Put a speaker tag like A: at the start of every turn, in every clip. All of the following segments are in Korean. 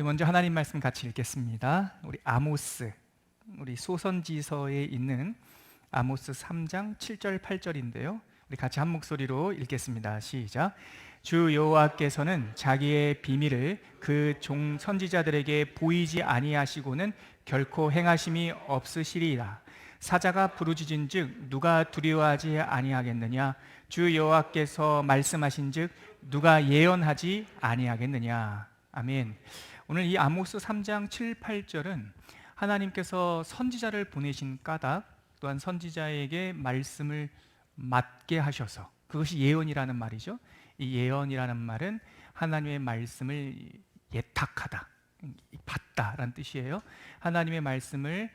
A: 우리 먼저 하나님 말씀 같이 읽겠습니다. 우리 아모스, 우리 소선지서에 있는 아모스 3장 7절 8절인데요. 우리 같이 한 목소리로 읽겠습니다. 시작. 주 여호와께서는 자기의 비밀을 그 종 선지자들에게 보이지 아니하시고는 결코 행하심이 없으시리라. 사자가 부르짖은즉 누가 두려워하지 아니하겠느냐? 주 여호와께서 말씀하신즉 누가 예언하지 아니하겠느냐? 아멘. 오늘 이 아모스 3장 7, 8절은 하나님께서 선지자를 보내신 까닭, 또한 선지자에게 말씀을 맡게 하셔서, 그것이 예언이라는 말이죠. 이 예언이라는 말은 하나님의 말씀을 예탁하다, 받다라는 뜻이에요. 하나님의 말씀을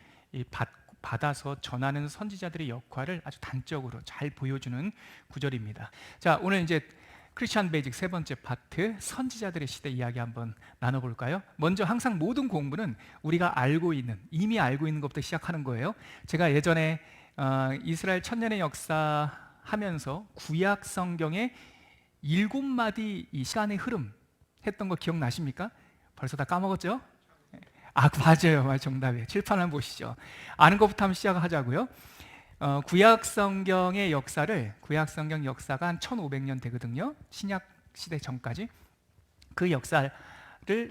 A: 받아서 전하는 선지자들의 역할을 아주 단적으로 잘 보여주는 구절입니다. 자, 오늘 이제 크리스천 베이직 세 번째 파트, 선지자들의 시대 이야기 한번 나눠볼까요? 먼저 항상 모든 공부는 우리가 알고 있는, 이미 알고 있는 것부터 시작하는 거예요. 제가 예전에 이스라엘 천년의 역사 하면서 구약 성경의 7마디 이 시간의 흐름 했던 거 기억나십니까? 벌써 다 까먹었죠? 맞아요. 정답이에요. 칠판을 보시죠. 아는 것부터 한번 시작하자고요. 구약 성경의 역사를, 구약 성경 역사가 한 1500년 되거든요. 신약 시대 전까지. 그 역사를,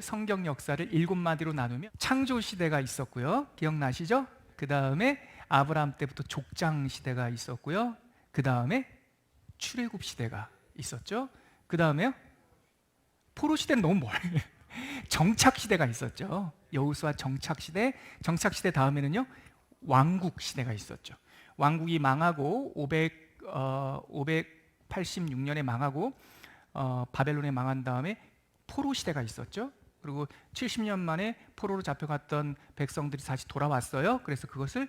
A: 성경 역사를 7마디로 나누면 창조 시대가 있었고요. 기억나시죠? 그 다음에 아브라함 때부터 족장 시대가 있었고요. 그 다음에 출애굽 시대가 있었죠. 그 다음에요, 포로 시대는 너무 멀어요. 정착 시대가 있었죠. 여호수아 정착 시대. 정착 시대 다음에는요, 왕국 시대가 있었죠. 왕국이 망하고 586년에 망하고 바벨론에 망한 다음에 포로 시대가 있었죠. 그리고 70년 만에 포로로 잡혀갔던 백성들이 다시 돌아왔어요. 그래서 그것을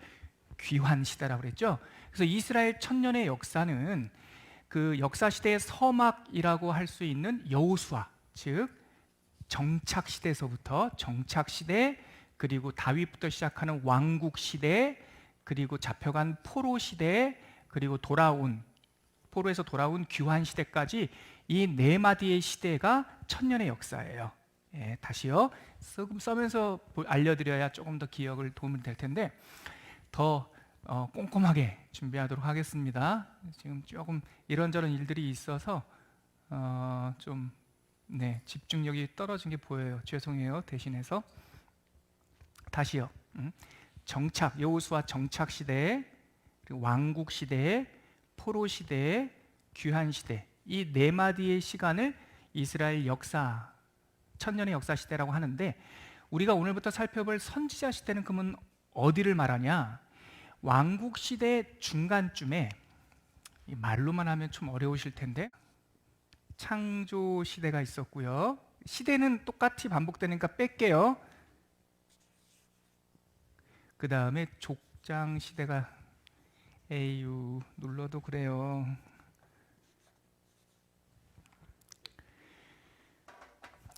A: 귀환 시대라고 그랬죠. 그래서 이스라엘 천년의 역사는 그 역사 시대의 서막이라고 할 수 있는 여호수아, 즉 정착 시대에서부터 정착 시대, 그리고 다윗부터 시작하는 왕국 시대, 그리고 잡혀간 포로 시대, 그리고 포로에서 돌아온 귀환 시대까지 이 4마디의 시대가 천년의 역사예요. 다시요. 써면서 알려드려야 조금 더 기억을 도움이 될 텐데 더 꼼꼼하게 준비하도록 하겠습니다. 지금 조금 이런저런 일들이 있어서 좀 집중력이 떨어진 게 보여요. 죄송해요. 대신해서 다시요. 정착, 여호수아 정착 시대, 그리고 왕국 시대, 포로 시대, 귀환 시대, 이 4마디의 시간을 이스라엘 역사, 천년의 역사 시대라고 하는데, 우리가 오늘부터 살펴볼 선지자 시대는 그러면 어디를 말하냐? 왕국 시대 중간쯤에, 말로만 하면 좀 어려우실 텐데, 창조 시대가 있었고요. 시대는 똑같이 반복되니까 뺄게요. 그 다음에 족장 시대가, 에휴, 눌러도 그래요.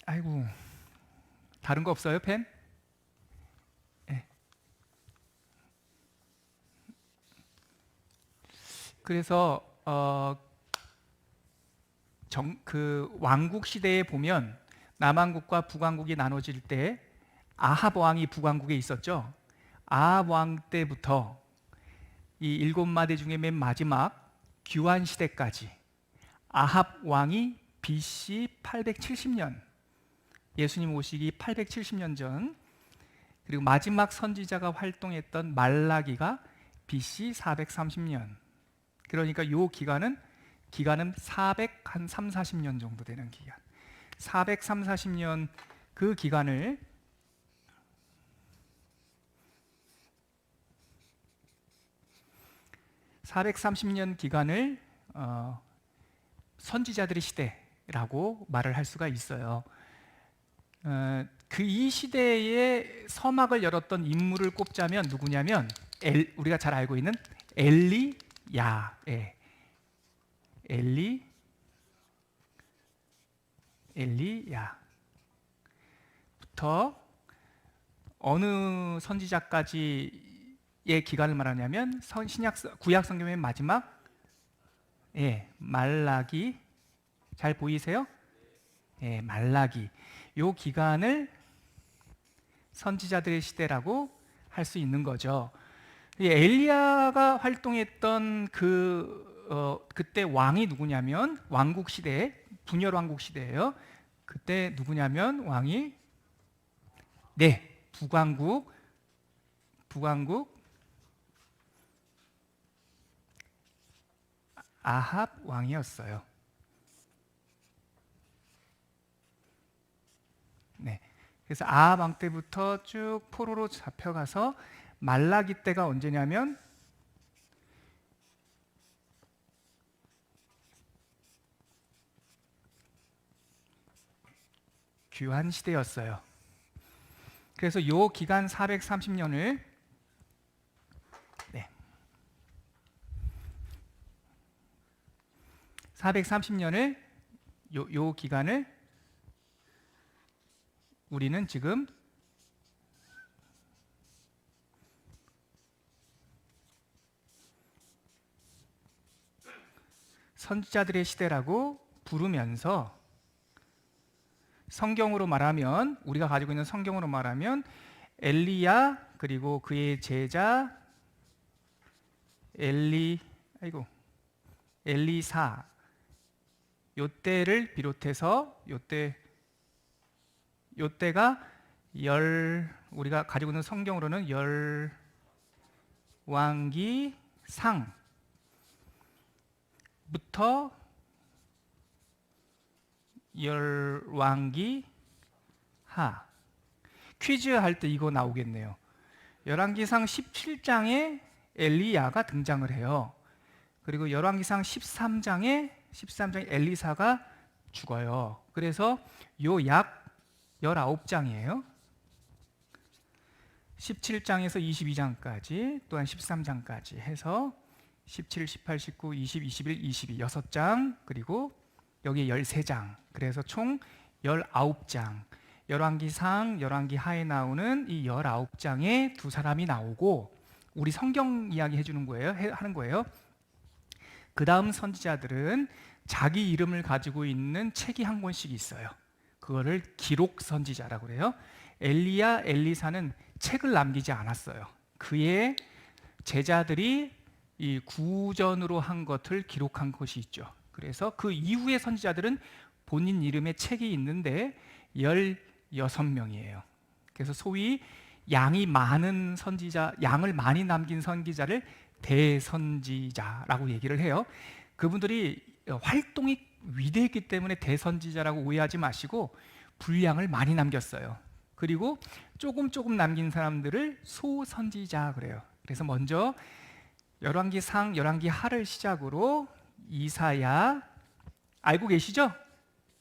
A: 아이고, 다른 거 없어요, 펜? 네. 그래서 그 왕국 시대에 보면 남왕국과 북왕국이 나눠질 때 아합 왕이 북왕국에 있었죠. 아합 왕 때부터 이 7마디 중에 맨 마지막 귀환 시대까지, 아합 왕이 BC 870년, 예수님 오시기 870년 전, 그리고 마지막 선지자가 활동했던 말라기가 BC 430년. 그러니까 이 기간은 440년 정도 되는 기간. 440년 그 기간을 선지자들의 시대라고 말을 할 수가 있어요. 그 이 시대에 서막을 열었던 인물을 꼽자면 누구냐면 우리가 잘 알고 있는 엘리야. 엘리야부터 어느 선지자까지의 기간을 말하냐면 구약 성경의 마지막 말라기. 잘 보이세요? 말라기. 요 기간을 선지자들의 시대라고 할 수 있는 거죠. 이 엘리야가 활동했던 그때 왕이 누구냐면 왕국 시대, 분열 왕국 시대예요. 그때 누구냐면 왕이 북왕국 아합 왕이었어요. 네. 그래서 아합 왕 때부터 쭉 포로로 잡혀가서 말라기 때가 언제냐면 귀환 시대였어요. 그래서 요 기간 430년을 430년을 요 기간을 우리는 지금 선지자들의 시대라고 부르면서 성경으로 말하면 우리가 가지고 있는 성경으로 말하면 엘리야 그리고 그의 제자 엘리사 요때를 비롯해서 요때가 우리가 가지고 있는 성경으로는 열왕기상부터 열왕기하. 퀴즈 할 때 이거 나오겠네요. 열왕기상 17장에 엘리야가 등장을 해요. 그리고 열왕기상 13장에 엘리사가 죽어요. 그래서 요 약 19장이에요. 17장에서 22장까지 또한 13장까지 해서 17, 18, 19, 20, 21, 22 6장 그리고 여기 13장 그래서 총 19장 열왕기상, 열왕기하에 나오는 이 19장에 두 사람이 나오고 우리 성경 이야기 하는 거예요. 그 다음 선지자들은 자기 이름을 가지고 있는 책이 한 권씩 있어요. 그거를 기록 선지자라고 그래요. 엘리야, 엘리사는 책을 남기지 않았어요. 그의 제자들이 이 구전으로 한 것을 기록한 것이 있죠. 그래서 그 이후의 선지자들은 본인 이름의 책이 있는데 16명이에요. 그래서 소위 양이 많은 선지자, 양을 많이 남긴 선지자를 대선지자라고 얘기를 해요. 그분들이 활동이 위대했기 때문에 대선지자라고 오해하지 마시고 분량을 많이 남겼어요. 그리고 조금 남긴 사람들을 소선지자 그래요. 그래서 먼저 열왕기상, 열왕기하를 시작으로 이사야 알고 계시죠?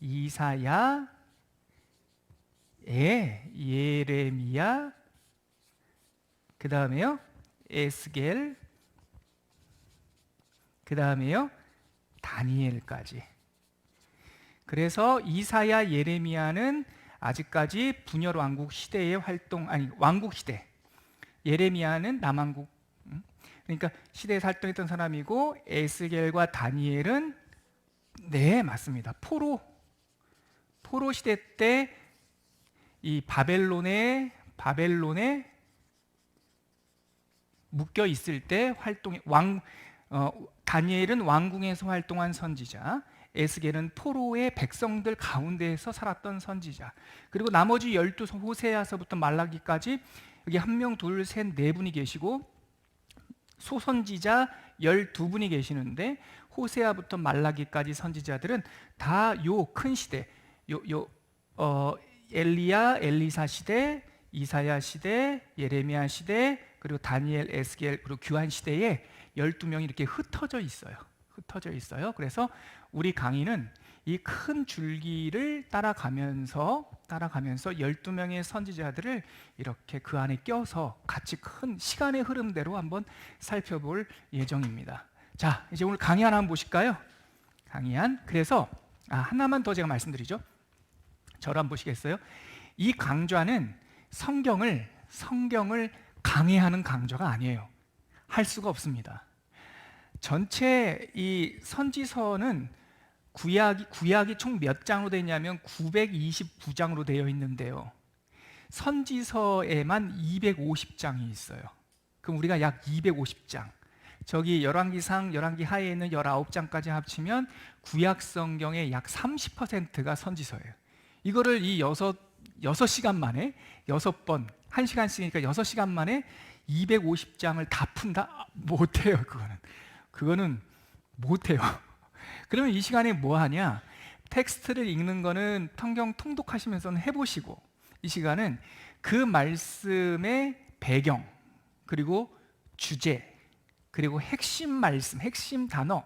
A: 이사야, 예레미야, 그 다음에요 에스겔, 그 다음에요 다니엘까지. 그래서 이사야, 예레미야는 아직까지 분열 왕국 시대의 왕국 시대. 예레미야는 남왕국, 그러니까 시대에서 활동했던 사람이고 에스겔과 다니엘은 맞습니다. 포로 시대 때 이 바벨론에 묶여 있을 때 다니엘은 왕궁에서 활동한 선지자, 에스겔은 포로의 백성들 가운데에서 살았던 선지자. 그리고 나머지 12 호세아서부터 말라기까지 여기 1명, 둘, 셋, 네 분이 계시고 소선지자 12분이 계시는데 호세아부터 말라기까지 선지자들은 다 요 큰 시대, 엘리야, 엘리사 시대, 이사야 시대, 예레미야 시대, 그리고 다니엘, 에스겔, 그리고 규한 시대에 12명이 이렇게 흩어져 있어요. 그래서 우리 강의는 이 큰 줄기를 따라가면서 12명의 선지자들을 이렇게 그 안에 껴서 같이 큰 시간의 흐름대로 한번 살펴볼 예정입니다. 자, 이제 오늘 강의 하나 한번 보실까요? 그래서 하나만 더 제가 말씀드리죠. 저를 한번 보시겠어요? 이 강좌는 성경을 강의하는 강좌가 아니에요. 할 수가 없습니다. 전체 이 선지서는 구약이 총 몇 장으로 되어 있냐면 929장으로 되어 있는데요. 선지서에만 250장이 있어요. 그럼 우리가 약 250장, 저기 열왕기상, 열왕기 하에 있는 19장까지 합치면 구약 성경의 약 30%가 선지서예요. 이거를 이 6시간 만에 6번 1시간씩이니까 6시간 만에 250장을 다 푼다? 못해요. 그거는 못해요. 그러면 이 시간에 뭐 하냐? 텍스트를 읽는 거는 성경 통독하시면서는 해보시고, 이 시간은 그 말씀의 배경, 그리고 주제, 그리고 핵심 말씀, 핵심 단어,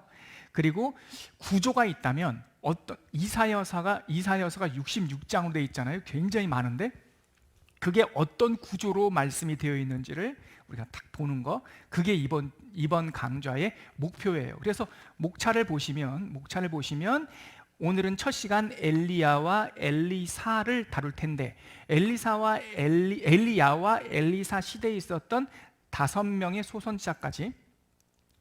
A: 그리고 구조가 있다면 어떤 이사야서가 66장으로 되어 있잖아요. 굉장히 많은데 그게 어떤 구조로 말씀이 되어 있는지를 우리가 딱 보는 거, 그게 이번 강좌의 목표예요. 그래서 목차를 보시면 오늘은 첫 시간 엘리야와 엘리사를 다룰 텐데, 엘리야와 엘리사 시대에 있었던 5명의 소선지자까지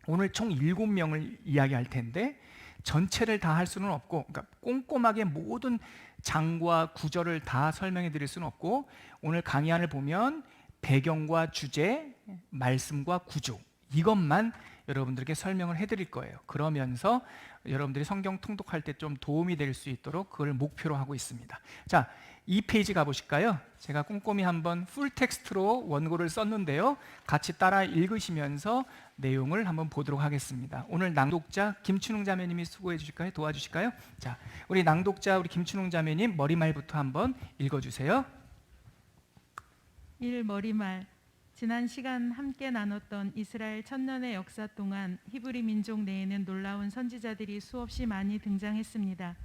A: 오늘 총 7명을 이야기할 텐데, 전체를 다 할 수는 없고, 그러니까 꼼꼼하게 모든 장과 구절을 다 설명해 드릴 수는 없고, 오늘 강의안을 보면 배경과 주제, 말씀과 구조, 이것만 여러분들에게 설명을 해드릴 거예요. 그러면서 여러분들이 성경 통독할 때 좀 도움이 될 수 있도록 그걸 목표로 하고 있습니다. 자, 2페이지 가보실까요? 제가 꼼꼼히 한번 풀 텍스트로 원고를 썼는데요, 같이 따라 읽으시면서 내용을 한번 보도록 하겠습니다. 오늘 낭독자 김춘웅 자매님이 수고해 주실까요? 도와주실까요? 자, 우리 낭독자 우리 김춘웅 자매님 머리말부터 한번 읽어주세요.
B: 1. 머리말. 지난 시간 함께 나눴던 이스라엘 천년의 역사 동안 히브리 민족 내에는 놀라운 선지자들이 수없이 많이 등장했습니다.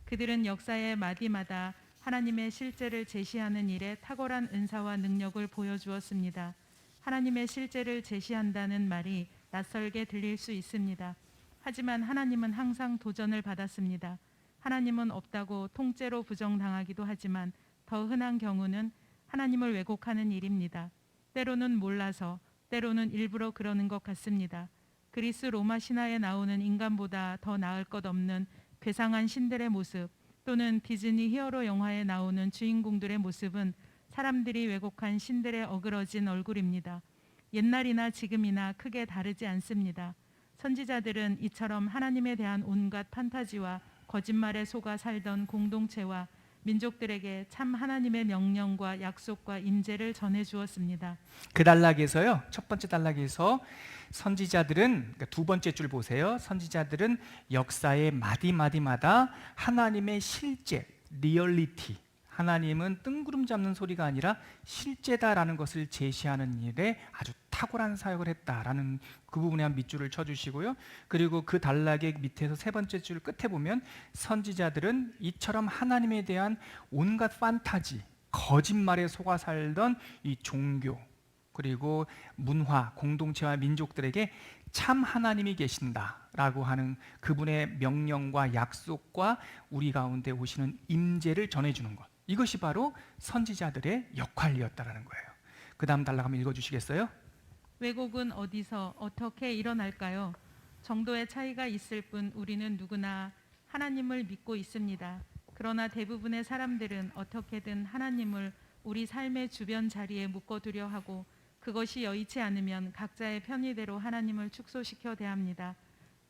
B: 그들은 역사의 마디마다 하나님의 실제를 제시하는 일에 탁월한 은사와 능력을 보여주었습니다. 하나님의 실제를 제시한다는 말이 낯설게 들릴 수 있습니다. 하지만 하나님은 항상 도전을 받았습니다. 하나님은 없다고 통째로 부정당하기도 하지만 더 흔한 경우는 하나님을 왜곡하는 일입니다. 때로는 몰라서, 때로는 일부러 그러는 것 같습니다. 그리스 로마 신화에 나오는 인간보다 더 나을 것 없는 괴상한 신들의 모습, 또는 디즈니 히어로 영화에 나오는 주인공들의 모습은 사람들이 왜곡한 신들의 어그러진 얼굴입니다. 옛날이나 지금이나 크게 다르지 않습니다. 선지자들은 이처럼 하나님에 대한 온갖 판타지와 거짓말에 속아 살던 공동체와 민족들에게 참 하나님의 명령과 약속과 임재를 전해 주었습니다.
A: 그 단락에서요, 첫 번째 단락에서 선지자들은, 그러니까 두 번째 줄 보세요. 선지자들은 역사의 마디마디마다 하나님의 실제, 리얼리티, 하나님은 뜬구름 잡는 소리가 아니라 실제다라는 것을 제시하는 일에 아주 탁월한 사역을 했다라는 그 부분에 한 밑줄을 쳐주시고요. 그리고 그 단락의 밑에서 세 번째 줄 끝에 보면 선지자들은 이처럼 하나님에 대한 온갖 판타지, 거짓말에 속아 살던 이 종교, 그리고 문화, 공동체와 민족들에게 참 하나님이 계신다라고 하는 그분의 명령과 약속과 우리 가운데 오시는 임재를 전해주는 것, 이것이 바로 선지자들의 역할이었다라는 거예요. 그 다음 단락 한번 읽어주시겠어요?
B: 왜곡은 어디서 어떻게 일어날까요? 정도의 차이가 있을 뿐 우리는 누구나 하나님을 믿고 있습니다. 그러나 대부분의 사람들은 어떻게든 하나님을 우리 삶의 주변 자리에 묶어두려 하고, 그것이 여의치 않으면 각자의 편의대로 하나님을 축소시켜 대합니다.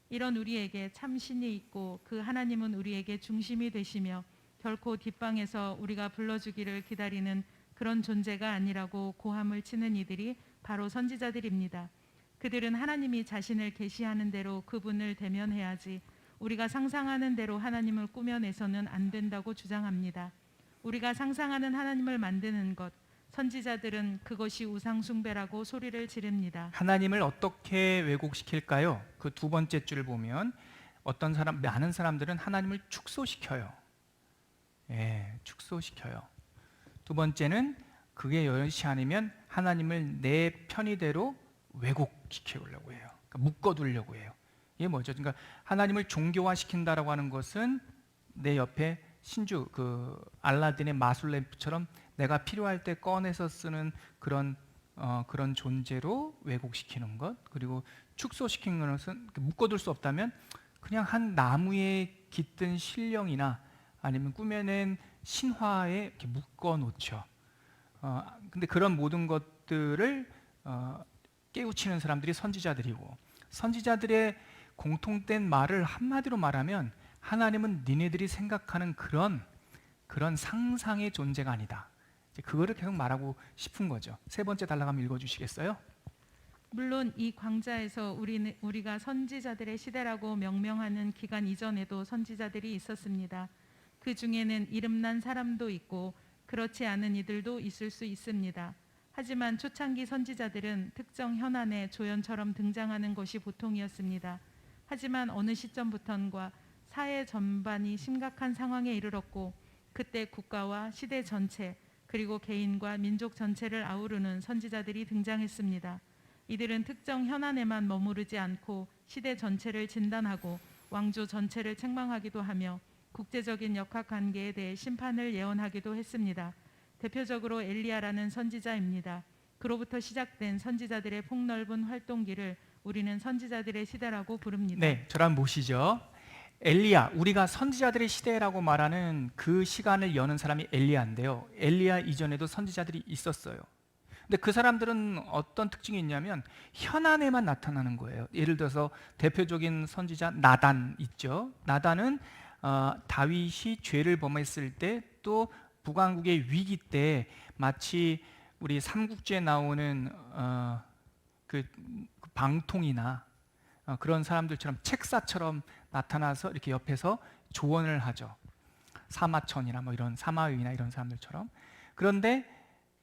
B: 이런 우리에게 참 신이 있고 그 하나님은 우리에게 중심이 되시며 결코 뒷방에서 우리가 불러주기를 기다리는 그런 존재가 아니라고 고함을 치는 이들이 바로 선지자들입니다. 그들은 하나님이 자신을 계시하는 대로 그분을 대면해야지 우리가 상상하는 대로 하나님을 꾸며내서는 안 된다고 주장합니다. 우리가 상상하는 하나님을 만드는 것, 선지자들은 그것이 우상숭배라고 소리를 지릅니다.
A: 하나님을 어떻게 왜곡시킬까요? 그 두 번째 줄을 보면 많은 사람들은 하나님을 축소시켜요. 예, 축소시켜요. 두 번째는 그게 여의치 않으면 하나님을 내 편의대로 왜곡시키려고 해요. 그러니까 묶어두려고 해요. 이게 뭐죠? 그러니까 하나님을 종교화시킨다라고 하는 것은 내 옆에 신주, 그 알라딘의 마술램프처럼 내가 필요할 때 꺼내서 쓰는 그런 존재로 왜곡시키는 것, 그리고 축소시키는 것은 묶어둘 수 없다면 그냥 한 나무에 깃든 신령이나 아니면 꾸며낸 신화에 이렇게 묶어놓죠. 근데 그런 모든 것들을 깨우치는 사람들이 선지자들이고, 선지자들의 공통된 말을 한마디로 말하면 하나님은 니네들이 생각하는 그런 상상의 존재가 아니다. 이제 그거를 계속 말하고 싶은 거죠. 세 번째 단락 한번 읽어주시겠어요?
B: 물론 이 광자에서 우리가 선지자들의 시대라고 명명하는 기간 이전에도 선지자들이 있었습니다. 그 중에는 이름난 사람도 있고 그렇지 않은 이들도 있을 수 있습니다. 하지만 초창기 선지자들은 특정 현안에 조연처럼 등장하는 것이 보통이었습니다. 하지만 어느 시점부턴가 사회 전반이 심각한 상황에 이르렀고, 그때 국가와 시대 전체 그리고 개인과 민족 전체를 아우르는 선지자들이 등장했습니다. 이들은 특정 현안에만 머무르지 않고 시대 전체를 진단하고 왕조 전체를 책망하기도 하며 국제적인 역학관계에 대해 심판을 예언하기도 했습니다. 대표적으로 엘리야라는 선지자입니다. 그로부터 시작된 선지자들의 폭넓은 활동기를 우리는 선지자들의 시대라고 부릅니다.
A: 네, 저랑 보시죠. 엘리야, 우리가 선지자들의 시대라고 말하는 그 시간을 여는 사람이 엘리야인데요. 엘리야 이전에도 선지자들이 있었어요. 근데 그 사람들은 어떤 특징이 있냐면 현안에만 나타나는 거예요. 예를 들어서 대표적인 선지자 나단 있죠. 나단은 다윗이 죄를 범했을 때, 또 북왕국의 위기 때 마치 우리 삼국지에 나오는 그 방통이나 그런 사람들처럼 책사처럼 나타나서 이렇게 옆에서 조언을 하죠. 사마천이나 뭐 이런 사마의나 이런 사람들처럼. 그런데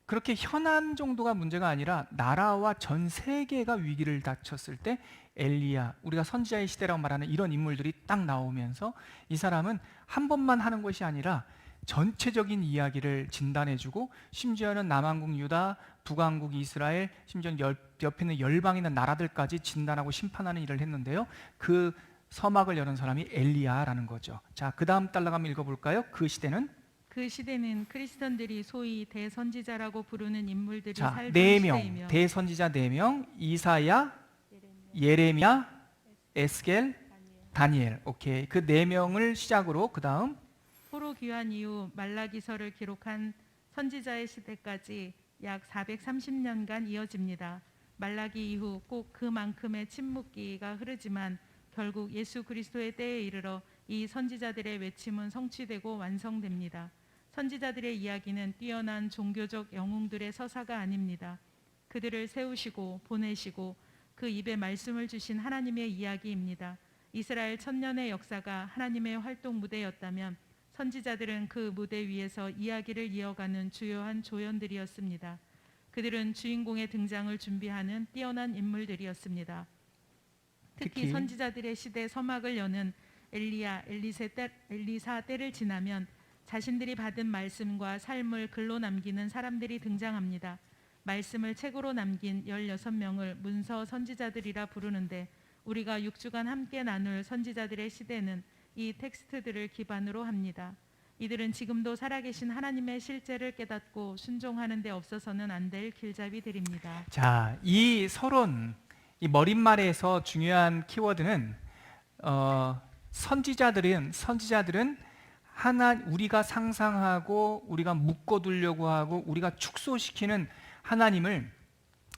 A: 그렇게 현안 정도가 문제가 아니라 나라와 전 세계가 위기를 닥쳤을 때 엘리야, 우리가 선지자의 시대라고 말하는 이런 인물들이 딱 나오면서 이 사람은 한 번만 하는 것이 아니라 전체적인 이야기를 진단해주고, 심지어는 남왕국 유다, 북왕국 이스라엘, 심지어는 옆에 있는 열방이나 나라들까지 진단하고 심판하는 일을 했는데요. 그 서막을 여는 사람이 엘리야라는 거죠. 자, 그 다음 달락 한번 읽어볼까요? 그 시대는
B: 크리스천들이 소위 대선지자라고 부르는 인물들이
A: 자,
B: 살던
A: 네 명,
B: 시대이며,
A: 대선지자 4명, 이사야, 예레미야, 에스겔, 다니엘. 오케이. 그 4명을 시작으로 그 다음
B: 포로 귀환 이후 말라기서를 기록한 선지자의 시대까지 약 430년간 이어집니다. 말라기 이후 꼭 그만큼의 침묵기가 흐르지만 결국 예수 그리스도의 때에 이르러 이 선지자들의 외침은 성취되고 완성됩니다. 선지자들의 이야기는 뛰어난 종교적 영웅들의 서사가 아닙니다. 그들을 세우시고 보내시고 그 입에 말씀을 주신 하나님의 이야기입니다. 이스라엘 천년의 역사가 하나님의 활동 무대였다면 선지자들은 그 무대 위에서 이야기를 이어가는 주요한 조연들이었습니다. 그들은 주인공의 등장을 준비하는 뛰어난 인물들이었습니다. 특히 선지자들의 시대 서막을 여는 엘리야, 엘리사 때를 지나면 자신들이 받은 말씀과 삶을 글로 남기는 사람들이 등장합니다. 말씀을 책으로 남긴 16명을 문서 선지자들이라 부르는데, 우리가 6주간 함께 나눌 선지자들의 시대는 이 텍스트들을 기반으로 합니다. 이들은 지금도 살아계신 하나님의 실제를 깨닫고 순종하는 데 없어서는 안 될 길잡이들입니다.
A: 자, 이 서론, 이 머릿말에서 중요한 키워드는 선지자들은 우리가 상상하고 우리가 묶어두려고 하고 우리가 축소시키는 하나님을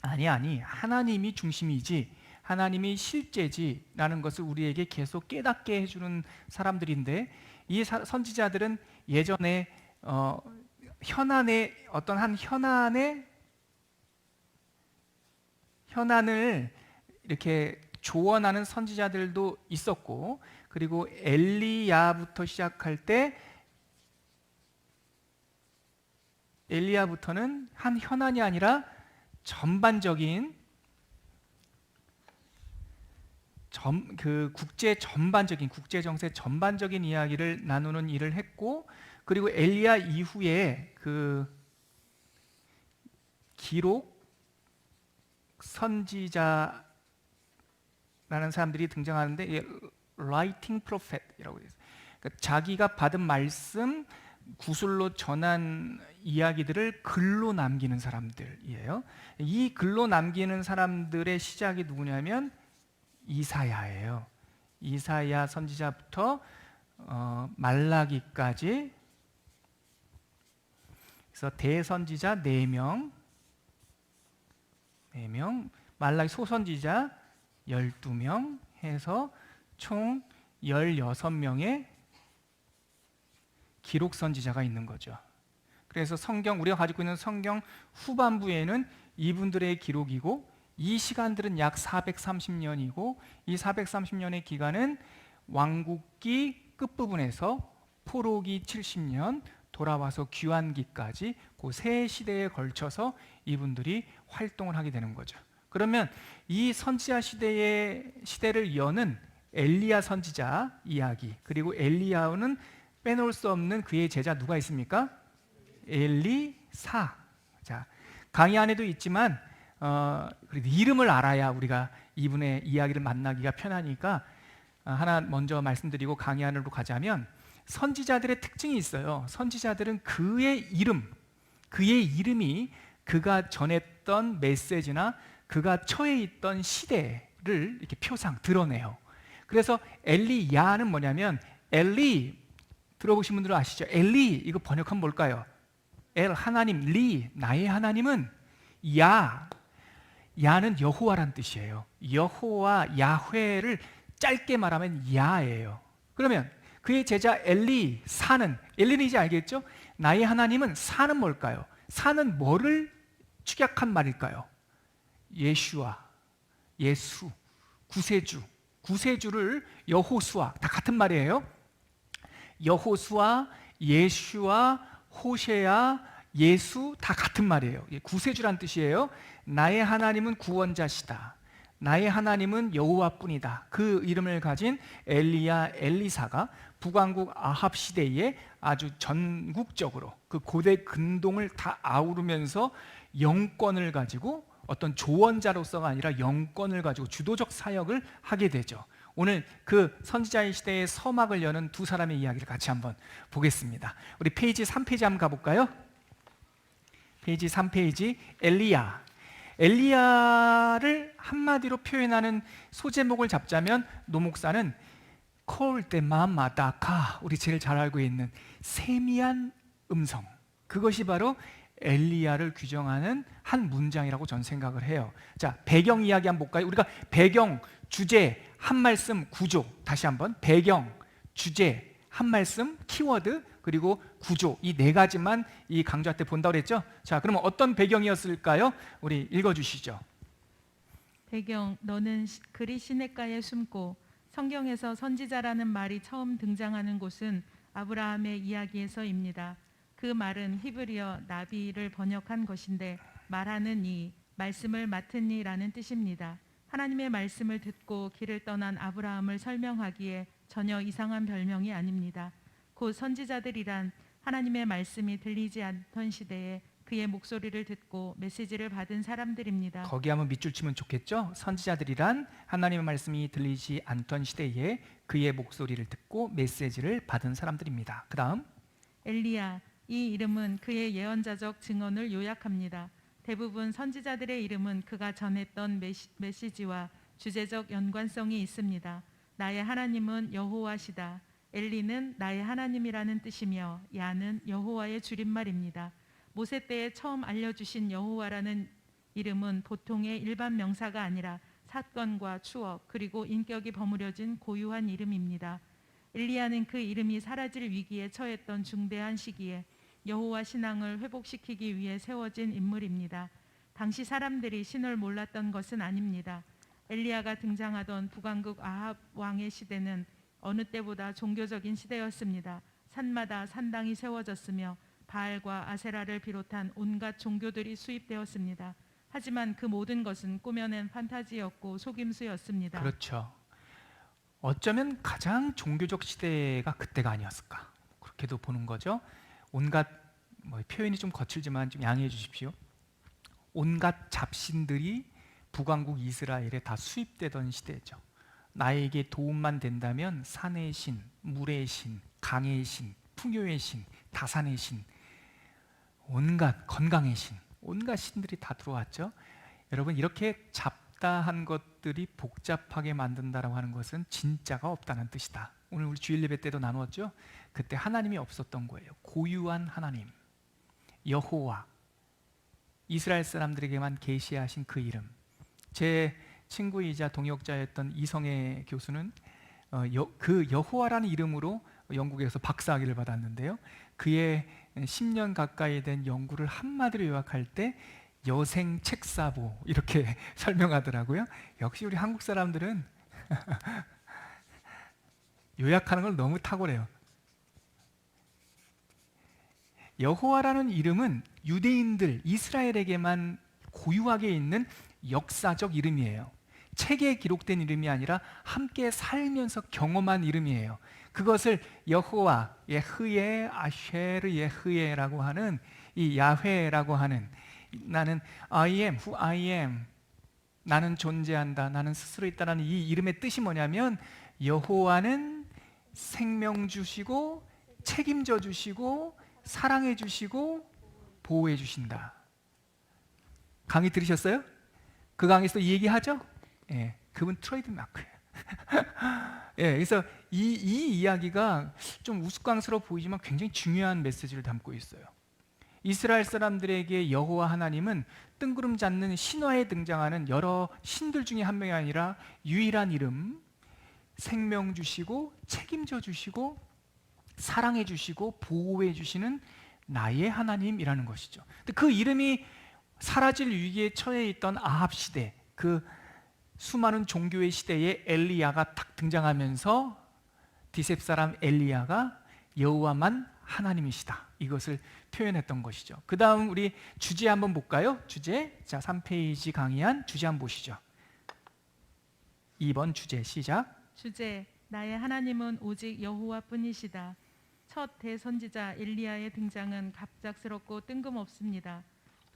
A: 아니 하나님이 중심이지, 하나님이 실제지라는 것을 우리에게 계속 깨닫게 해주는 사람들인데, 이 선지자들은 예전에 현안의 어떤 한 현안을 이렇게 조언하는 선지자들도 있었고, 그리고 엘리야부터 시작할 때 엘리야부터는 한 현안이 아니라 전반적인 국제 정세 전반적인 이야기를 나누는 일을 했고, 그리고 엘리야 이후에 그 기록 선지자라는 사람들이 등장하는데, writing prophet이라고 해요. 그러니까 자기가 받은 말씀, 구술로 전한 이야기들을 글로 남기는 사람들이에요. 이 글로 남기는 사람들의 시작이 누구냐면 이사야예요. 이사야 선지자부터 말라기까지. 그래서 대선지자 4명, 말라기 소선지자 12명 해서 총 16명의 기록 선지자가 있는 거죠. 그래서 우리가 가지고 있는 성경 후반부에는 이분들의 기록이고, 이 시간들은 약 430년이고, 이 430년의 기간은 왕국기 끝부분에서 포로기 70년, 돌아와서 귀환기까지 그 세 시대에 걸쳐서 이분들이 활동을 하게 되는 거죠. 그러면 이 선지자 시대를 여는 엘리야 선지자 이야기, 그리고 엘리야는 빼놓을 수 없는 그의 제자 누가 있습니까? 엘리사. 자, 강의 안에도 있지만 그래도 이름을 알아야 우리가 이분의 이야기를 만나기가 편하니까 하나 먼저 말씀드리고 강의 안으로 가자면, 선지자들의 특징이 있어요. 선지자들은 그의 이름이 그가 전했던 메시지나 그가 처해 있던 시대를 이렇게 드러내요. 그래서 엘리야는 뭐냐면, 엘리 들어보신 분들은 아시죠? 엘리 이거 번역하면 뭘까요? 엘 하나님, 리 나의 하나님은, 야는 여호와란 뜻이에요. 여호와, 야훼를 짧게 말하면 야예요. 그러면 그의 제자 엘리는 이제 알겠죠? 나의 하나님은, 사는 뭘까요? 사는 뭐를 축약한 말일까요? 예수, 구세주를 여호수아, 다 같은 말이에요. 여호수아, 예수와 호세아, 예수 다 같은 말이에요. 구세주란 뜻이에요. 나의 하나님은 구원자시다. 나의 하나님은 여호와뿐이다. 그 이름을 가진 엘리사가 북왕국 아합 시대에 아주 전국적으로 그 고대 근동을 다 아우르면서 영권을 가지고, 어떤 조언자로서가 아니라 영권을 가지고 주도적 사역을 하게 되죠. 오늘 그 선지자의 시대의 서막을 여는 두 사람의 이야기를 같이 한번 보겠습니다. 우리 페이지 3페이지 한번 가볼까요? 페이지 3페이지, 엘리야를 한마디로 표현하는 소제목을 잡자면, 노목사는 콜 때마마다카, 우리 제일 잘 알고 있는 세미한 음성, 그것이 바로 엘리야를 규정하는 한 문장이라고 저는 생각을 해요. 자, 배경 이야기 한번 볼까요? 우리가 배경, 주제, 한 말씀, 구조, 다시 한번 배경, 주제, 한 말씀, 키워드, 그리고 구조, 이 네 가지만 이 강좌 때 본다고 그랬죠? 자, 그러면 어떤 배경이었을까요? 우리 읽어주시죠.
B: 배경, 너는 그리 시냇가에 숨고. 성경에서 선지자라는 말이 처음 등장하는 곳은 아브라함의 이야기에서입니다. 그 말은 히브리어 나비를 번역한 것인데, 말하는 이, 말씀을 맡은 이라는 뜻입니다. 하나님의 말씀을 듣고 길을 떠난 아브라함을 설명하기에 전혀 이상한 별명이 아닙니다. 곧 선지자들이란 하나님의 말씀이 들리지 않던 시대에 그의 목소리를 듣고 메시지를 받은 사람들입니다.
A: 거기 한번 밑줄 치면 좋겠죠? 선지자들이란 하나님의 말씀이 들리지 않던 시대에 그의 목소리를 듣고 메시지를 받은 사람들입니다. 그 다음,
B: 엘리야, 이 이름은 그의 예언자적 증언을 요약합니다. 대부분 선지자들의 이름은 그가 전했던 메시지와 주제적 연관성이 있습니다. 나의 하나님은 여호와시다. 엘리는 나의 하나님이라는 뜻이며, 야는 여호와의 줄임말입니다. 모세 때에 처음 알려주신 여호와라는 이름은 보통의 일반 명사가 아니라 사건과 추억, 그리고 인격이 버무려진 고유한 이름입니다. 엘리야는 그 이름이 사라질 위기에 처했던 중대한 시기에 여호와 신앙을 회복시키기 위해 세워진 인물입니다. 당시 사람들이 신을 몰랐던 것은 아닙니다. 엘리야가 등장하던 북왕국 아합 왕의 시대는 어느 때보다 종교적인 시대였습니다. 산마다 산당이 세워졌으며 바알과 아세라를 비롯한 온갖 종교들이 수입되었습니다. 하지만 그 모든 것은 꾸며낸 판타지였고 속임수였습니다.
A: 그렇죠. 어쩌면 가장 종교적 시대가 그때가 아니었을까, 그렇게도 보는 거죠. 온갖 표현이 좀 거칠지만 좀 양해해 주십시오. 온갖 잡신들이 북왕국 이스라엘에 다 수입되던 시대죠. 나에게 도움만 된다면 산의 신, 물의 신, 강의 신, 풍요의 신, 다산의 신, 온갖 건강의 신, 온갖 신들이 다 들어왔죠. 여러분, 이렇게 잡다한 것들이 복잡하게 만든다라고 하는 것은 진짜가 없다는 뜻이다. 오늘 우리 주일 예배 때도 나누었죠. 그때 하나님이 없었던 거예요. 고유한 하나님. 여호와, 이스라엘 사람들에게만 계시하신 그 이름. 제 친구이자 동역자였던 이성애 교수는 그 여호와라는 이름으로 영국에서 박사학위를 받았는데요, 그의 10년 가까이 된 연구를 한마디로 요약할 때 여생 책사보 이렇게 설명하더라고요. 역시 우리 한국 사람들은 요약하는 걸 너무 탁월해요. 여호와라는 이름은 유대인들, 이스라엘에게만 고유하게 있는 역사적 이름이에요. 책에 기록된 이름이 아니라 함께 살면서 경험한 이름이에요. 그것을 여호와, 예흐예, 아쉐르 예흐예라고 하는 이 야훼라고 하는, 나는 I am who I am, 나는 존재한다, 나는 스스로 있다라는 이 이름의 뜻이 뭐냐면, 여호와는 생명 주시고 책임져 주시고 사랑해 주시고 보호해 주신다. 강의 들으셨어요? 그 강의에서 이 얘기하죠? 예, 그분 트레이드 마크예요. 예, 그래서 이 이야기가 좀 우스꽝스러워 보이지만 굉장히 중요한 메시지를 담고 있어요. 이스라엘 사람들에게 여호와 하나님은 뜬구름 잡는 신화에 등장하는 여러 신들 중에 한 명이 아니라 유일한 이름, 생명 주시고 책임져 주시고 사랑해 주시고 보호해 주시는 나의 하나님이라는 것이죠. 근데 그 이름이 사라질 위기에 처해 있던 아합 시대, 그 수많은 종교의 시대에 엘리야가 딱 등장하면서 디셉 사람 엘리야가 여호와만 하나님이시다, 이것을 표현했던 것이죠. 그 다음 우리 주제 한번 볼까요? 주제, 자 3페이지 강의한 주제 한번 보시죠. 2번 주제 시작.
B: 주제, 나의 하나님은 오직 여호와뿐이시다. 첫 대선지자 엘리야의 등장은 갑작스럽고 뜬금없습니다.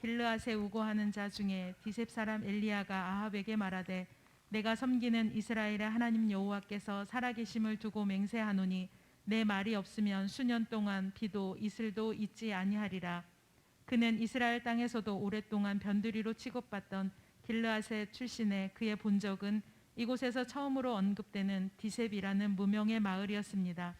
B: 길르앗에 우거하는 자 중에 디셉 사람 엘리야가 아합에게 말하되, 내가 섬기는 이스라엘의 하나님 여호와께서 살아계심을 두고 맹세하노니 내 말이 없으면 수년 동안 비도 이슬도 있지 아니하리라. 그는 이스라엘 땅에서도 오랫동안 변두리로 취급받던 길르앗의 출신의 그의 본적은 이곳에서 처음으로 언급되는 디셉이라는 무명의 마을이었습니다.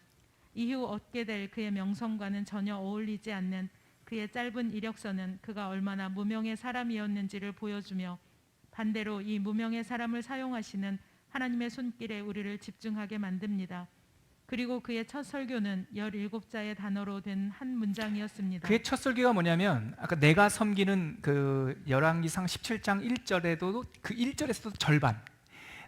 B: 이후 얻게 될 그의 명성과는 전혀 어울리지 않는 그의 짧은 이력서는 그가 얼마나 무명의 사람이었는지를 보여주며, 반대로 이 무명의 사람을 사용하시는 하나님의 손길에 우리를 집중하게 만듭니다. 그리고 그의 첫 설교는 17자의 단어로 된 한 문장이었습니다.
A: 그의 첫 설교가 뭐냐면, 아까 내가 섬기는 그 열왕기상 17장 1절에도 그 1절에서도 절반,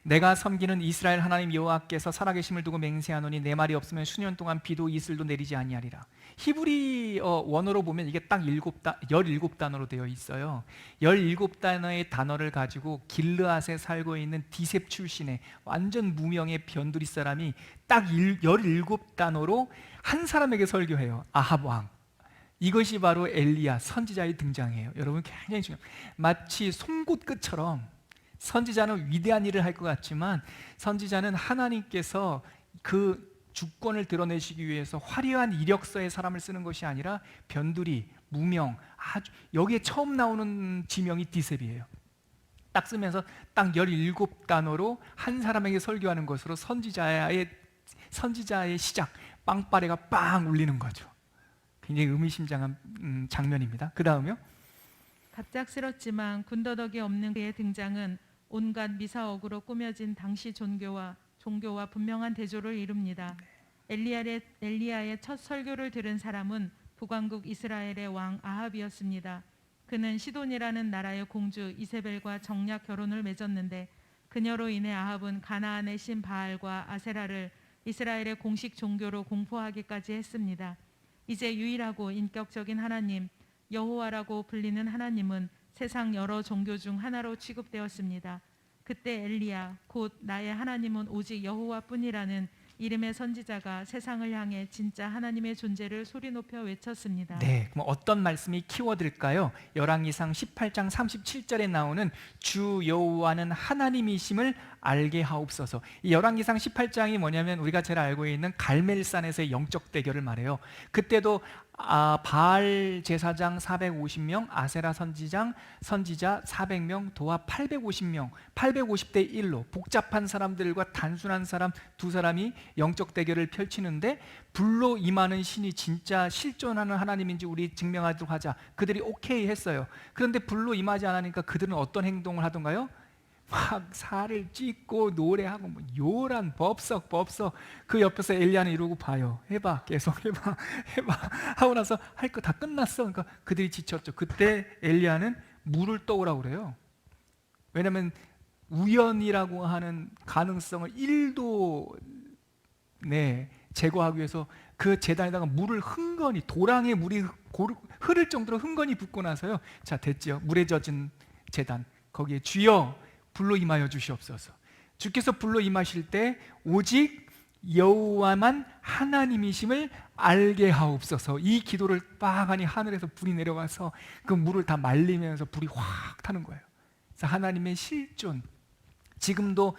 A: 내가 섬기는 이스라엘 하나님 여호와께서 살아계심을 두고 맹세하노니 내 말이 없으면 수년 동안 비도 이슬도 내리지 아니하리라. 히브리 원어로 보면 이게 딱 17단어로 되어 있어요. 17단어의 단어를 가지고 길르앗에 살고 있는 디셉 출신의 완전 무명의 변두리 사람이 딱 17단어로 한 사람에게 설교해요. 아합 왕. 이것이 바로 엘리야 선지자의 등장이에요. 여러분 굉장히 중요해요. 마치 송곳 끝처럼 선지자는 위대한 일을 할 것 같지만, 선지자는 하나님께서 그 주권을 드러내시기 위해서 화려한 이력서의 사람을 쓰는 것이 아니라 변두리, 무명, 아주 여기에 처음 나오는 지명이 디셉이에요. 딱 쓰면서 딱 17단어로 한 사람에게 설교하는 것으로 선지자의 시작, 빵빠레가 빵 울리는 거죠. 굉장히 의미심장한 장면입니다. 그 다음요.
B: 갑작스럽지만 군더더기 없는 그의 등장은 온갖 미사억으로 꾸며진 당시 종교와 분명한 대조를 이룹니다. 엘리야의 첫 설교를 들은 사람은 북왕국 이스라엘의 왕 아합이었습니다. 그는 시돈이라는 나라의 공주 이세벨과 정략 결혼을 맺었는데, 그녀로 인해 아합은 가나안의 신 바알과 아세라를 이스라엘의 공식 종교로 공포하기까지 했습니다. 이제 유일하고 인격적인 하나님, 여호와라고 불리는 하나님은 세상 여러 종교 중 하나로 취급되었습니다. 그때 엘리야, 곧 나의 하나님은 오직 여호와뿐이라는 이름의 선지자가 세상을 향해 진짜 하나님의 존재를 소리 높여 외쳤습니다.
A: 네, 그럼 어떤 말씀이 키워드일까요? 열왕기상 18장 37절에 나오는 주 여호와는 하나님이심을 알게 하옵소서. 이 열왕기상 18장이 뭐냐면 우리가 잘 알고 있는 갈멜산에서의 영적 대결을 말해요. 그때도 바알 제사장 450명, 아세라 선지자 400명, 도합 850명, 850대 1로 복잡한 사람들과 단순한 사람 두 사람이 영적 대결을 펼치는데, 불로 임하는 신이 진짜 실존하는 하나님인지 우리 증명하도록 하자. 그들이 오케이 했어요. 그런데 불로 임하지 않으니까 그들은 어떤 행동을 하던가요? 막 살을 찢고 노래하고 뭐 요란 법석 그 옆에서 엘리야는 이러고 봐요. 해봐, 계속 해봐 하고 나서 할 거 다 끝났어. 그러니까 그들이 지쳤죠. 그때 엘리야는 물을 떠오라고 그래요. 왜냐하면 우연이라고 하는 가능성을 1도 제거하기 위해서 그 제단에다가 물을 흥건히, 도랑에 물이 흐를 정도로 흥건히 붓고 나서요, 자 됐죠. 물에 젖은 제단 거기에 주여 불로 임하여 주시옵소서. 주께서 불로 임하실 때 오직 여호와만 하나님이심을 알게 하옵소서. 이 기도를 빡하니 하늘에서 불이 내려와서 그 물을 다 말리면서 불이 확 타는 거예요. 그래서 하나님의 실존, 지금도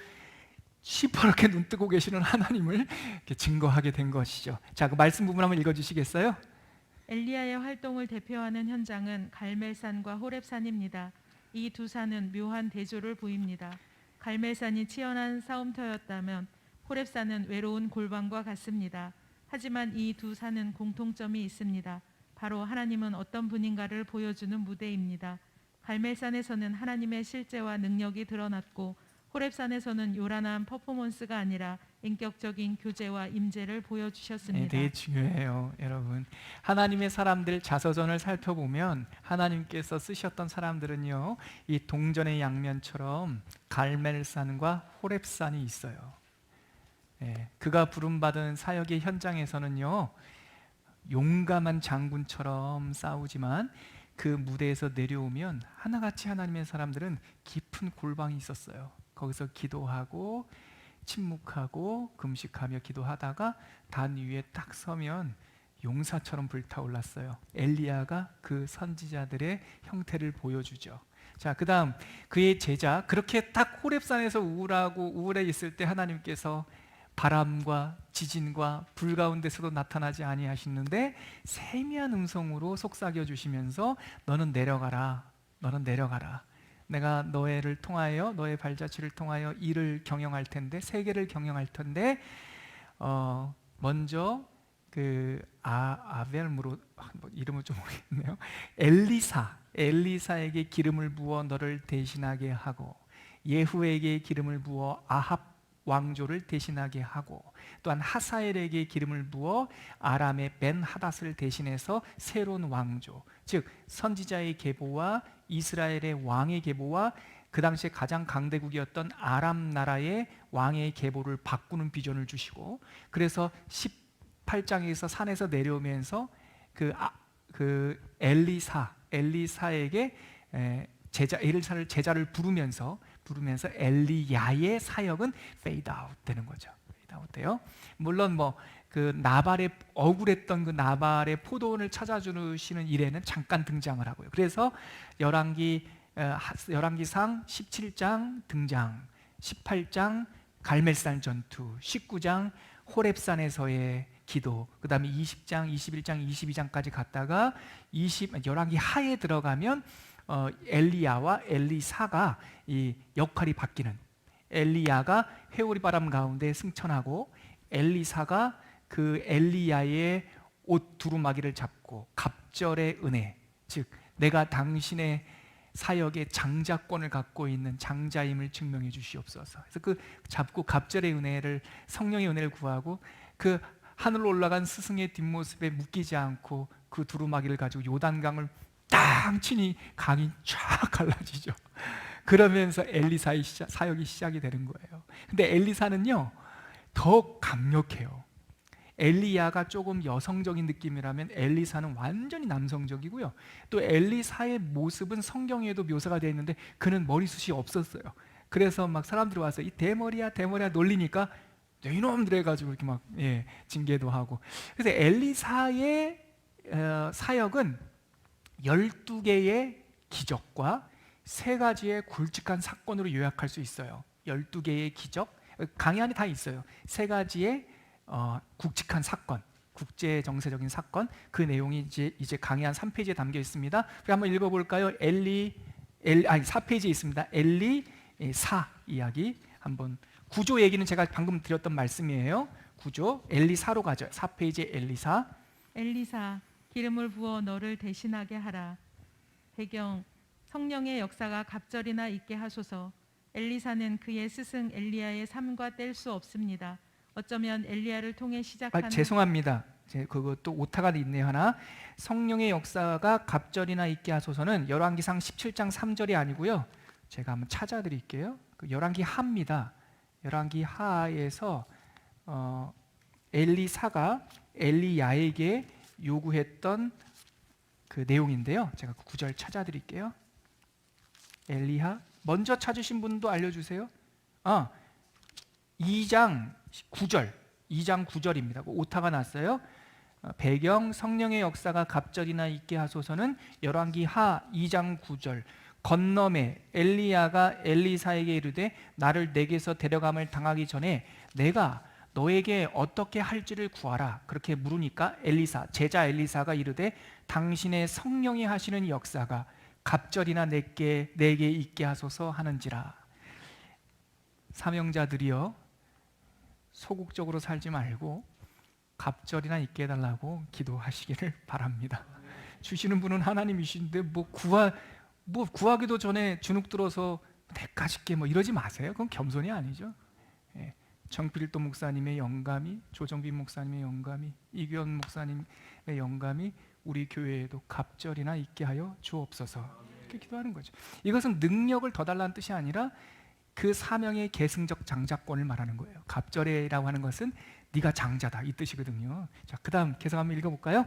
A: 시퍼렇게 눈 뜨고 계시는 하나님을 이렇게 증거하게 된 것이죠. 자, 그 말씀 부분 한번 읽어주시겠어요?
B: 엘리야의 활동을 대표하는 현장은 갈멜산과 호렙산입니다. 이 두 산은 묘한 대조를 보입니다. 갈멜산이 치열한 싸움터였다면 호렙산은 외로운 골방과 같습니다. 하지만 이 두 산은 공통점이 있습니다. 바로 하나님은 어떤 분인가를 보여주는 무대입니다. 갈멜산에서는 하나님의 실제와 능력이 드러났고, 호렙산에서는 요란한 퍼포먼스가 아니라 인격적인 교제와 임재를 보여주셨습니다.
A: 되게 중요해요, 여러분. 하나님의 사람들 자서전을 살펴보면 하나님께서 쓰셨던 사람들은요, 이 동전의 양면처럼 갈멜산과 호렙산이 있어요. 그가 부름받은 사역의 현장에서는요, 용감한 장군처럼 싸우지만 그 무대에서 내려오면 하나같이 하나님의 사람들은 깊은 골방이 있었어요. 거기서 기도하고 침묵하고 금식하며 기도하다가 단 위에 딱 서면 용사처럼 불타올랐어요. 엘리야가 그 선지자들의 형태를 보여주죠. 자, 그 다음 그의 제자, 그렇게 딱 호렙산에서 우울해 있을 때 하나님께서 바람과 지진과 불 가운데서도 나타나지 아니하시는데 세미한 음성으로 속삭여 주시면서 너는 내려가라. 내가 너를 통하여, 너의 발자취를 통하여 이를 경영할 텐데, 세계를 경영할 텐데, 먼저 그 아벨무로, 이름을 좀 모르겠네요. 엘리사에게 기름을 부어 너를 대신하게 하고, 예후에게 기름을 부어 아합 왕조를 대신하게 하고, 또한 하사엘에게 기름을 부어 아람의 벤하닷을 대신해서 새로운 왕조, 즉 선지자의 계보와 이스라엘의 왕의 계보와 그 당시에 가장 강대국이었던 아람 나라의 왕의 계보를 바꾸는 비전을 주시고, 그래서 18장에서 산에서 내려오면서 그 엘리사에게 엘리사를 제자를 부르면서 엘리야의 사역은 페이드 아웃 되는 거죠. 페이드 아웃 돼요. 물론 그 나발의 억울했던 그 나발의 포도원을 찾아주시는 일에는 잠깐 등장을 하고요. 그래서 열왕기상 17장 등장, 18장 갈멜산 전투, 19장 호렙산에서의 기도, 그 다음에 20장, 21장, 22장까지 갔다가 열왕기 하에 들어가면 엘리야와 엘리사가 이 역할이 바뀌는, 엘리야가 회오리 바람 가운데 승천하고 엘리사가 그 엘리야의 옷 두루마기를 잡고 갑절의 은혜, 즉 내가 당신의 사역의 장자권을 갖고 있는 장자임을 증명해 주시옵소서. 그래서 그 잡고 갑절의 은혜를, 성령의 은혜를 구하고 그 하늘로 올라간 스승의 뒷모습에 묶이지 않고 그 두루마기를 가지고 요단강을 땅 치니 강이 쫙 갈라지죠. 그러면서 엘리사의 사역이 시작이 되는 거예요. 근데 엘리사는요 더 강력해요. 엘리야가 조금 여성적인 느낌이라면 엘리사는 완전히 남성적이고요. 또 엘리사의 모습은 성경에도 묘사가 되어 있는데 그는 머리숱이 없었어요. 그래서 막 사람들이 와서 이 대머리야 놀리니까 이놈들 해가지고 이렇게 막 징계도 하고. 그래서 엘리사의 사역은 12개의 기적과 3가지의 굵직한 사건으로 요약할 수 있어요. 12개의 기적, 강의 안에 다 있어요. 세 가지의 굵직한 사건, 국제 정세적인 사건, 그 내용이 이제 강의 한 3페이지에 담겨 있습니다. 한번 읽어볼까요? 4페이지에 있습니다. 엘리사 이야기 한번. 구조 얘기는 제가 방금 드렸던 말씀이에요. 구조 엘리사로 가죠. 4페이지에 엘리사.
B: 엘리사, 기름을 부어 너를 대신하게 하라. 배경, 성령의 역사가 갑절이나 있게 하소서. 엘리사는 그의 스승 엘리야의 삶과 뗄 수 없습니다. 어쩌면 엘리야를 통해 시작하는
A: 죄송합니다. 그것도 오타가 있네요. 하나. 성령의 역사가 갑절이나 있게 하소서는 열왕기상 17장 3절이 아니고요. 제가 한번 찾아드릴게요. 그 열왕기 하입니다. 열왕기 하에서 엘리사가 엘리야에게 요구했던 그 내용인데요. 제가 그 구절 찾아드릴게요. 엘리야 먼저 찾으신 분도 알려주세요. 2장 9절입니다. 오타가 났어요. 배경 성령의 역사가 갑절이나 있게 하소서는 열왕기 하 2장 9절. 건너매 엘리야가 엘리사에게 이르되 나를 내게서 데려감을 당하기 전에 내가 너에게 어떻게 할지를 구하라. 그렇게 물으니까 제자 엘리사가 이르되 당신의 성령이 하시는 역사가 갑절이나 내게 있게 하소서 하는지라. 사명자들이여 소극적으로 살지 말고 갑절이나 있게 해달라고 기도하시기를 바랍니다. 주시는 분은 하나님이신데 구하기도 전에 주눅 들어서 내가 줄게 이러지 마세요. 그건 겸손이 아니죠. 정필도 목사님의 영감이, 조정빈 목사님의 영감이, 이규현 목사님의 영감이 우리 교회에도 갑절이나 있게 하여 주옵소서. 이렇게 기도하는 거죠. 이것은 능력을 더 달라는 뜻이 아니라 그 사명의 계승적 장자권을 말하는 거예요. 갑절이라고 하는 것은 네가 장자다 이 뜻이거든요. 자, 그다음 계속 한번 읽어볼까요?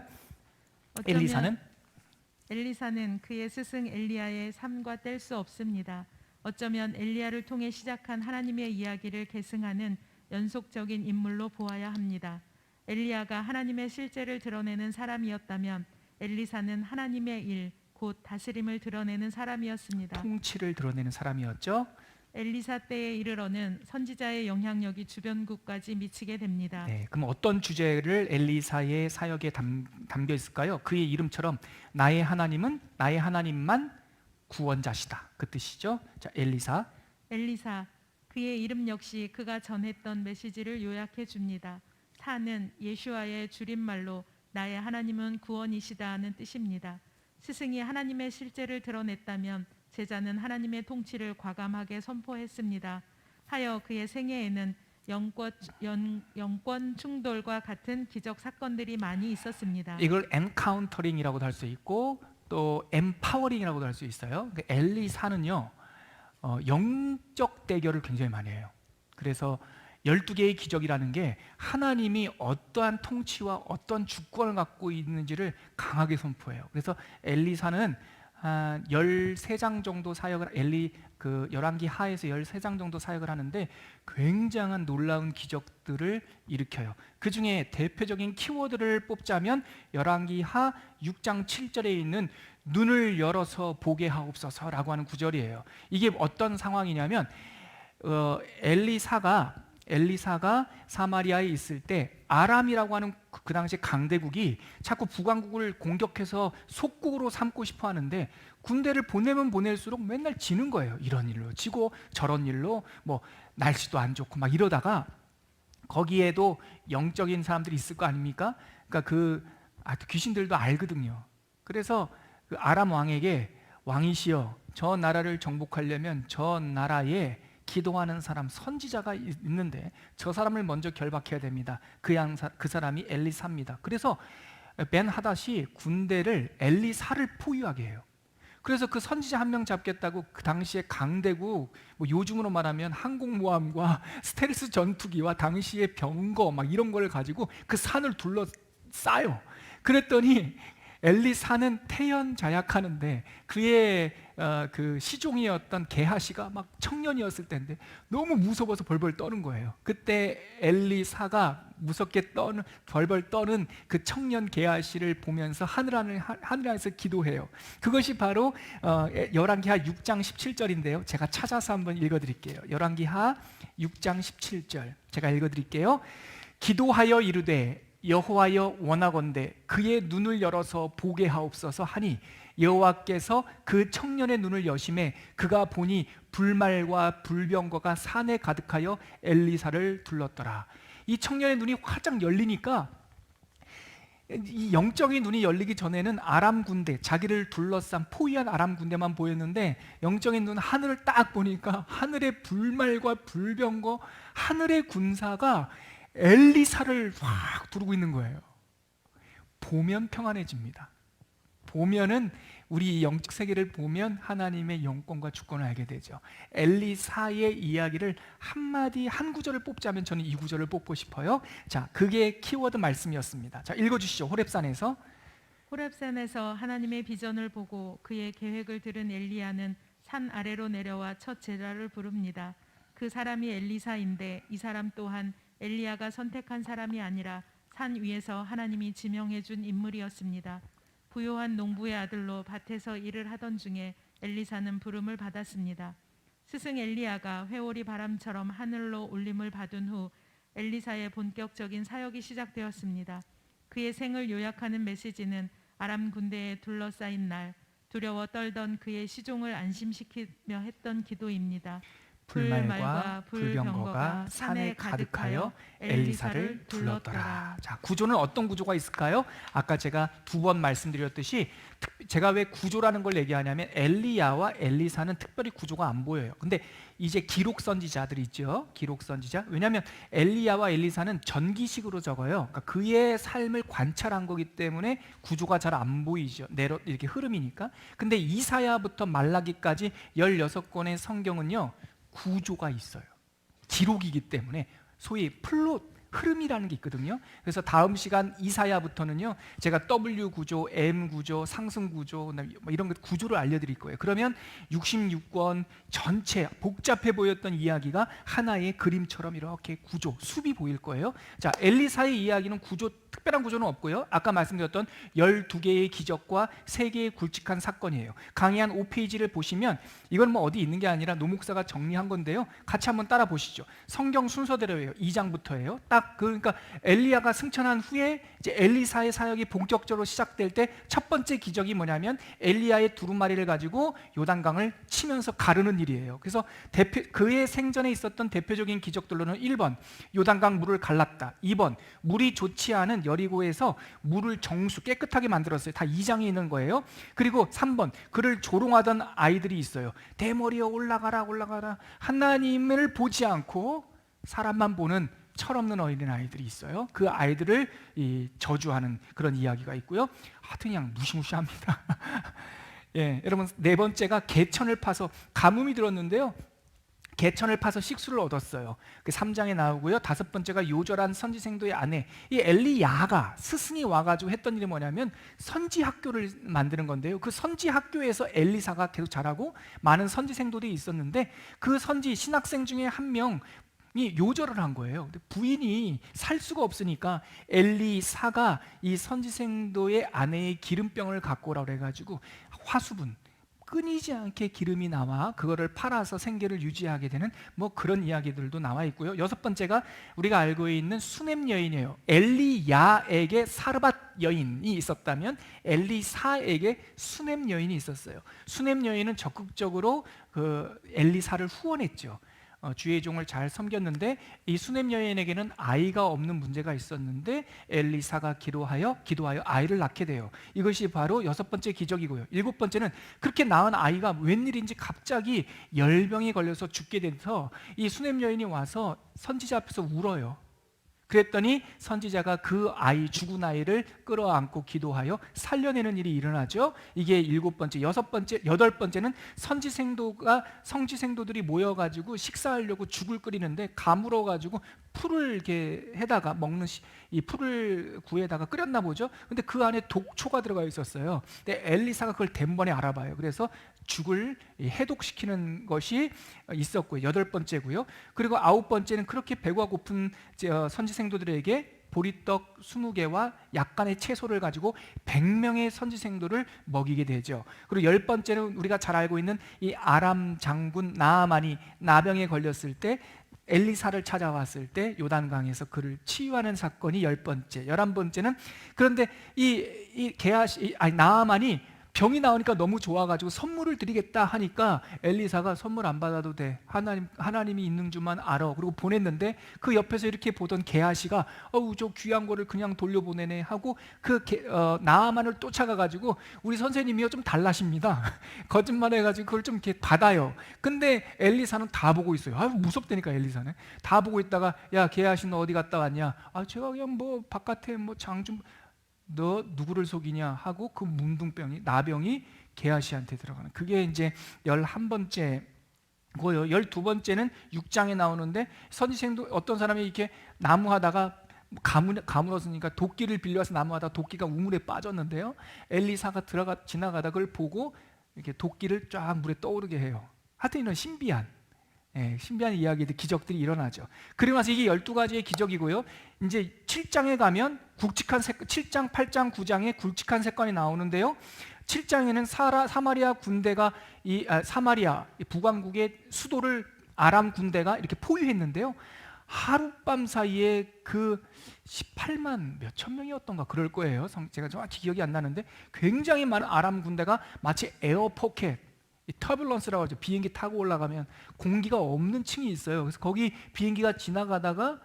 B: 엘리사는 그의 스승 엘리야의 삶과 뗄 수 없습니다. 어쩌면 엘리야를 통해 시작한 하나님의 이야기를 계승하는 연속적인 인물로 보아야 합니다. 엘리야가 하나님의 실제를 드러내는 사람이었다면 엘리사는 하나님의 일, 곧 다스림을 드러내는 사람이었습니다.
A: 통치를 드러내는 사람이었죠.
B: 엘리사 때에 이르러는 선지자의 영향력이 주변국까지 미치게 됩니다.
A: 네, 그럼 어떤 주제를 엘리사의 사역에 담겨 있을까요? 그의 이름처럼 나의 하나님은 나의 하나님만 구원자시다. 그 뜻이죠. 자, 엘리사,
B: 그의 이름 역시 그가 전했던 메시지를 요약해 줍니다. 사는 예슈아의 줄임말로 나의 하나님은 구원이시다는 뜻입니다. 스승이 하나님의 실제를 드러냈다면 제자는 하나님의 통치를 과감하게 선포했습니다. 하여 그의 생애에는 영권 충돌과 같은 기적 사건들이 많이 있었습니다.
A: 이걸 엔카운터링이라고도 할 수 있고 또 엠파워링이라고도 할 수 있어요. 엘리사는요 영적 대결을 굉장히 많이 해요. 그래서 12개의 기적이라는 게 하나님이 어떠한 통치와 어떤 주권을 갖고 있는지를 강하게 선포해요. 그래서 엘리사는 한 13장 정도 사역을 열왕기 하에서 13장 정도 사역을 하는데 굉장한 놀라운 기적들을 일으켜요. 그 중에 대표적인 키워드를 뽑자면 열왕기 하 6장 7절에 있는 눈을 열어서 보게 하옵소서라고 하는 구절이에요. 이게 어떤 상황이냐면 엘리사가 사마리아에 있을 때 아람이라고 하는 그 당시 강대국이 자꾸 북왕국을 공격해서 속국으로 삼고 싶어 하는데 군대를 보내면 보낼수록 맨날 지는 거예요. 이런 일로 지고 저런 일로 날씨도 안 좋고 막 이러다가 거기에도 영적인 사람들이 있을 거 아닙니까? 그러니까 귀신들도 알거든요. 그래서 그 아람 왕에게 왕이시여 저 나라를 정복하려면 저 나라에 기도하는 사람 선지자가 있는데 저 사람을 먼저 결박해야 됩니다. 그 사람이 엘리사입니다. 그래서 벤 하닷이 군대를 엘리사를 포위하게 해요. 그래서 그 선지자 한 명 잡겠다고 그 당시에 강대국 요즘으로 말하면 항공모함과 스텔스 전투기와 당시의 병거 막 이런 걸 가지고 그 산을 둘러싸요. 그랬더니 엘리사는 태연자약하는데 그의 그 시종이었던 게하시가 막 청년이었을 때인데 너무 무서워서 벌벌 떠는 거예요. 그때 엘리사가 무섭게 벌벌 떠는 그 청년 게하시를 보면서 하늘 안에서 기도해요. 그것이 바로 열왕기하 6장 17절인데요. 제가 찾아서 한번 읽어드릴게요. 열왕기하 6장 17절 제가 읽어드릴게요. 기도하여 이르되 여호와여 원하건대 그의 눈을 열어서 보게 하옵소서 하니 여호와께서 그 청년의 눈을 여심해 그가 보니 불말과 불병거가 산에 가득하여 엘리사를 둘렀더라. 이 청년의 눈이 활짝 열리니까 이 영적인 눈이 열리기 전에는 아람 군대, 자기를 둘러싼 포위한 아람 군대만 보였는데 영적인 눈 하늘을 딱 보니까 하늘의 불말과 불병거, 하늘의 군사가 엘리사를 확 두르고 있는 거예요. 보면 평안해집니다. 보면은 우리 영적 세계를 보면 하나님의 영권과 주권을 알게 되죠. 엘리사의 이야기를 한마디 한 구절을 뽑자면 저는 이 구절을 뽑고 싶어요. 자, 그게 키워드 말씀이었습니다. 자, 읽어주시죠. 호렙산에서
B: 하나님의 비전을 보고 그의 계획을 들은 엘리야는 산 아래로 내려와 첫 제자를 부릅니다. 그 사람이 엘리사인데 이 사람 또한 엘리야가 선택한 사람이 아니라 산 위에서 하나님이 지명해 준 인물이었습니다. 부요한 농부의 아들로 밭에서 일을 하던 중에 엘리사는 부름을 받았습니다. 스승 엘리야가 회오리 바람처럼 하늘로 울림을 받은 후 엘리사의 본격적인 사역이 시작되었습니다. 그의 생을 요약하는 메시지는 아람 군대에 둘러싸인 날 두려워 떨던 그의 시종을 안심시키며 했던 기도입니다.
A: 불말과 불병거가 산에 가득하여 엘리사를 둘렀더라. 자, 구조는 어떤 구조가 있을까요? 아까 제가 2번 말씀드렸듯이 제가 왜 구조라는 걸 얘기하냐면 엘리야와 엘리사는 특별히 구조가 안 보여요. 근데 이제 기록 선지자들 있죠. 기록 선지자. 왜냐하면 엘리야와 엘리사는 전기식으로 적어요. 그러니까 그의 삶을 관찰한 거기 때문에 구조가 잘 안 보이죠. 이렇게 흐름이니까. 근데 이사야부터 말라기까지 16권의 성경은요. 구조가 있어요. 기록이기 때문에 소위 플롯, 흐름이라는 게 있거든요. 그래서 다음 시간 이사야부터는요 제가 W 구조, M 구조, 상승 구조 뭐 이런 것 구조를 알려드릴 거예요. 그러면 66권 전체 복잡해 보였던 이야기가 하나의 그림처럼 이렇게 구조, 숲이 보일 거예요. 자, 엘리사의 이야기는 구조, 특별한 구조는 없고요. 아까 말씀드렸던 12개의 기적과 3개의 굵직한 사건이에요. 강의 한 5페이지를 보시면 이건 뭐 어디 있는 게 아니라 노 목사가 정리한 건데요. 같이 한번 따라 보시죠. 성경 순서대로예요. 2장부터예요. 딱 그러니까 엘리야가 승천한 후에 이제 엘리사의 사역이 본격적으로 시작될 때 첫 번째 기적이 뭐냐면 엘리야의 두루마리를 가지고 요단강을 치면서 가르는 일이에요. 그래서 그의 생전에 있었던 대표적인 기적들로는 1번 요단강 물을 갈랐다. 2번 물이 좋지 않은 여리고에서 물을 정수 깨끗하게 만들었어요. 다 2장에 있는 거예요. 그리고 3번 그를 조롱하던 아이들이 있어요. 대머리여 올라가라 올라가라. 하나님을 보지 않고 사람만 보는 철없는 어린아이들이 있어요. 그 아이들을 저주하는 그런 이야기가 있고요. 하여튼 그냥 무시무시합니다. 예, 여러분, 4번째가 개천을 파서 가뭄이 들었는데요. 개천을 파서 식수를 얻었어요. 그 3장에 나오고요. 5번째가 요절한 선지생도의 아내, 이 엘리야가 스승이 와가지고 했던 일이 뭐냐면 선지 학교를 만드는 건데요. 그 선지 학교에서 엘리사가 계속 자라고 많은 선지생도들이 있었는데 그 선지 신학생 중에 한 명이 요절을 한 거예요. 근데 부인이 살 수가 없으니까 엘리사가 이 선지생도의 아내의 기름병을 갖고 오라고 해가지고 화수분 끊이지 않게 기름이 나와 그거를 팔아서 생계를 유지하게 되는 뭐 그런 이야기들도 나와 있고요. 6번째가 우리가 알고 있는 수넴 여인이에요. 엘리야에게 사르밧 여인이 있었다면 엘리사에게 수넴 여인이 있었어요. 수넴 여인은 적극적으로 그 엘리사를 후원했죠. 주의 종을 잘 섬겼는데 이 수넴 여인에게는 아이가 없는 문제가 있었는데 엘리사가 기도하여 아이를 낳게 돼요. 이것이 바로 6번째 기적이고요. 7번째는 그렇게 낳은 아이가 웬일인지 갑자기 열병이 걸려서 죽게 돼서 이 수넴 여인이 와서 선지자 앞에서 울어요. 그랬더니 선지자가 그 아이, 죽은 아이를 끌어안고 기도하여 살려내는 일이 일어나죠. 이게 7번째. 6번째, 8번째는 성지생도들이 모여가지고 식사하려고 죽을 끓이는데 가물어가지고 풀을 이렇게 해다가 먹는 이 풀을 구해다가 끓였나 보죠. 근데 그 안에 독초가 들어가 있었어요. 근데 엘리사가 그걸 단번에 알아봐요. 그래서 죽을 해독시키는 것이 있었고요. 8번째고요. 그리고 9번째는 그렇게 배가 고픈 선지생도들에게 보리떡 20개와 약간의 채소를 가지고 100명의 선지생도를 먹이게 되죠. 그리고 10번째는 우리가 잘 알고 있는 이 아람 장군 나아만이 나병에 걸렸을 때 엘리사를 찾아왔을 때 요단강에서 그를 치유하는 사건이 10번째. 11번째는 그런데 나아만이 병이 나오니까 너무 좋아가지고 선물을 드리겠다 하니까 엘리사가 선물 안 받아도 돼. 하나님이 있는 줄만 알아. 그리고 보냈는데 그 옆에서 이렇게 보던 게하시가 저 귀한 거를 그냥 돌려보내네 하고 나아만을 쫓아가가지고 우리 선생님이요 좀 달라십니다. 거짓말해가지고 그걸 좀 이렇게 받아요. 근데 엘리사는 다 보고 있어요. 무섭다니까 엘리사는. 다 보고 있다가 야 게하시 너 어디 갔다 왔냐? 제가 그냥 뭐 바깥에 뭐 장 좀 너 누구를 속이냐 하고 그 문둥병이 나병이 게하시한테 들어가는 그게 이제 11번째 고요. 12번째는 6장에 나오는데 선지생도 어떤 사람이 이렇게 나무하다가 가물었으니까 도끼를 빌려와서 나무하다 도끼가 우물에 빠졌는데요. 엘리사가 지나가다 그걸 보고 이렇게 도끼를 쫙 물에 떠오르게 해요. 하여튼 이런 신비한 이야기들, 기적들이 일어나죠. 그리고 나서 이게 12가지의 기적이고요. 이제 7장에 가면 7장, 8장, 9장에 굵직한 사건이 나오는데요. 7장에는 사마리아 군대가 사마리아 북왕국의 수도를 아람 군대가 이렇게 포위했는데요. 하룻밤 사이에 그 18만 몇천 명이었던가 그럴 거예요. 제가 정확히 기억이 안 나는데 굉장히 많은 아람 군대가 마치 에어포켓 터뷸런스라고 하죠. 비행기 타고 올라가면 공기가 없는 층이 있어요. 그래서 거기 비행기가 지나가다가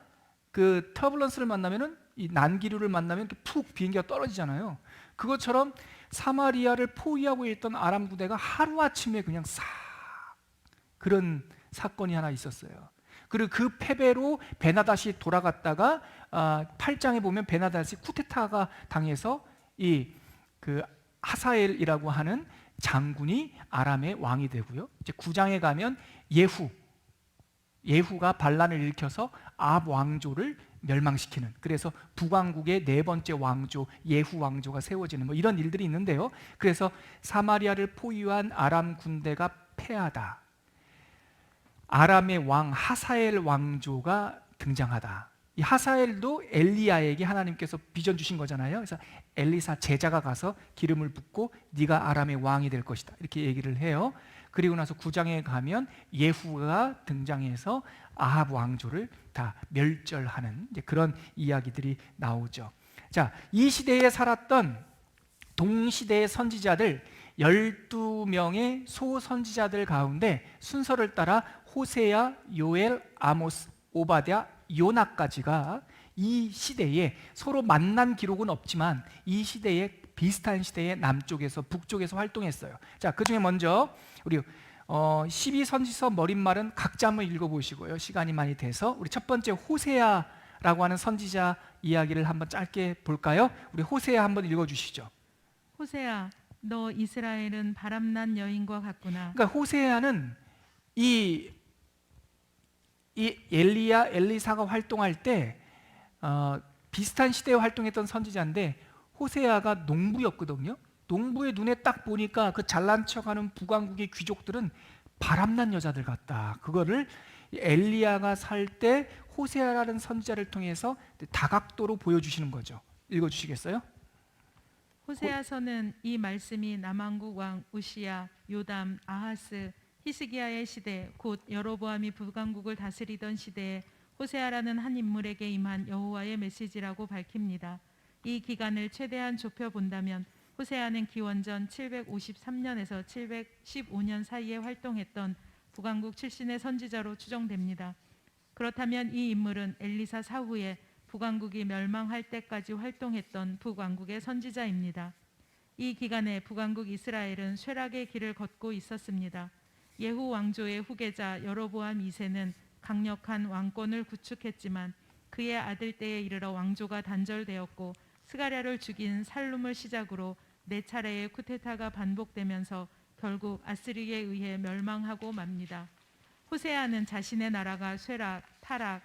A: 그 터뷸런스를 만나면은 이 난기류를 만나면 이렇게 푹 비행기가 떨어지잖아요. 그것처럼 사마리아를 포위하고 있던 아람 부대가 하루아침에 그냥 싹 그런 사건이 하나 있었어요. 그리고 그 패배로 베나닷이 돌아갔다가 8장에 보면 베나닷이 쿠데타가 당해서 그 하사엘이라고 하는 장군이 아람의 왕이 되고요. 이제 9장에 가면 예후가 반란을 일으켜서 아합 왕조를 멸망시키는, 그래서 북왕국의 4번째 왕조 예후 왕조가 세워지는 뭐 이런 일들이 있는데요. 그래서 사마리아를 포위한 아람 군대가 패하다. 아람의 왕 하사엘 왕조가 등장하다. 이 하사엘도 엘리야에게 하나님께서 비전 주신 거잖아요. 그래서 엘리사 제자가 가서 기름을 붓고 네가 아람의 왕이 될 것이다 이렇게 얘기를 해요. 그리고 나서 9장에 가면 예후가 등장해서 아합 왕조를 다 멸절하는 이제 그런 이야기들이 나오죠. 자, 이 시대에 살았던 동시대의 선지자들 12명의 소선지자들 가운데 순서를 따라 호세야, 요엘, 아모스, 오바댜, 요나까지가 이 시대에 서로 만난 기록은 없지만 이 시대에 비슷한 시대에 남쪽에서 북쪽에서 활동했어요. 자, 그 중에 먼저 우리 12선지서 머릿말은 각자 한번 읽어보시고요. 시간이 많이 돼서 우리 첫 번째 호세야라고 하는 선지자 이야기를 한번 짧게 볼까요? 우리 호세야 한번 읽어주시죠.
B: 호세야, 너 이스라엘은 바람난 여인과 같구나.
A: 그러니까 호세야는 이 엘리사가 활동할 때 비슷한 시대에 활동했던 선지자인데 호세아가 농부였거든요. 농부의 눈에 딱 보니까 그 잘난 척하는 북왕국의 귀족들은 바람난 여자들 같다. 그거를 엘리야가 살 때 호세아라는 선지자를 통해서 다각도로 보여주시는 거죠. 읽어주시겠어요?
B: 호세아서는 이 말씀이 남왕국 왕 우시야, 요담, 아하스, 히스기야의 시대, 곧 여로보암이 북왕국을 다스리던 시대에 호세아라는 한 인물에게 임한 여호와의 메시지라고 밝힙니다. 이 기간을 최대한 좁혀 본다면 호세아는 기원전 753년에서 715년 사이에 활동했던 북왕국 출신의 선지자로 추정됩니다. 그렇다면 이 인물은 엘리사 사후에 북왕국이 멸망할 때까지 활동했던 북왕국의 선지자입니다. 이 기간에 북왕국 이스라엘은 쇠락의 길을 걷고 있었습니다. 예후 왕조의 후계자 여로보암 2세는 강력한 왕권을 구축했지만 그의 아들 때에 이르러 왕조가 단절되었고 스가랴를 죽인 살룸을 시작으로 네 차례의 쿠데타가 반복되면서 결국 아스리에 의해 멸망하고 맙니다. 호세아는 자신의 나라가 쇠락, 타락,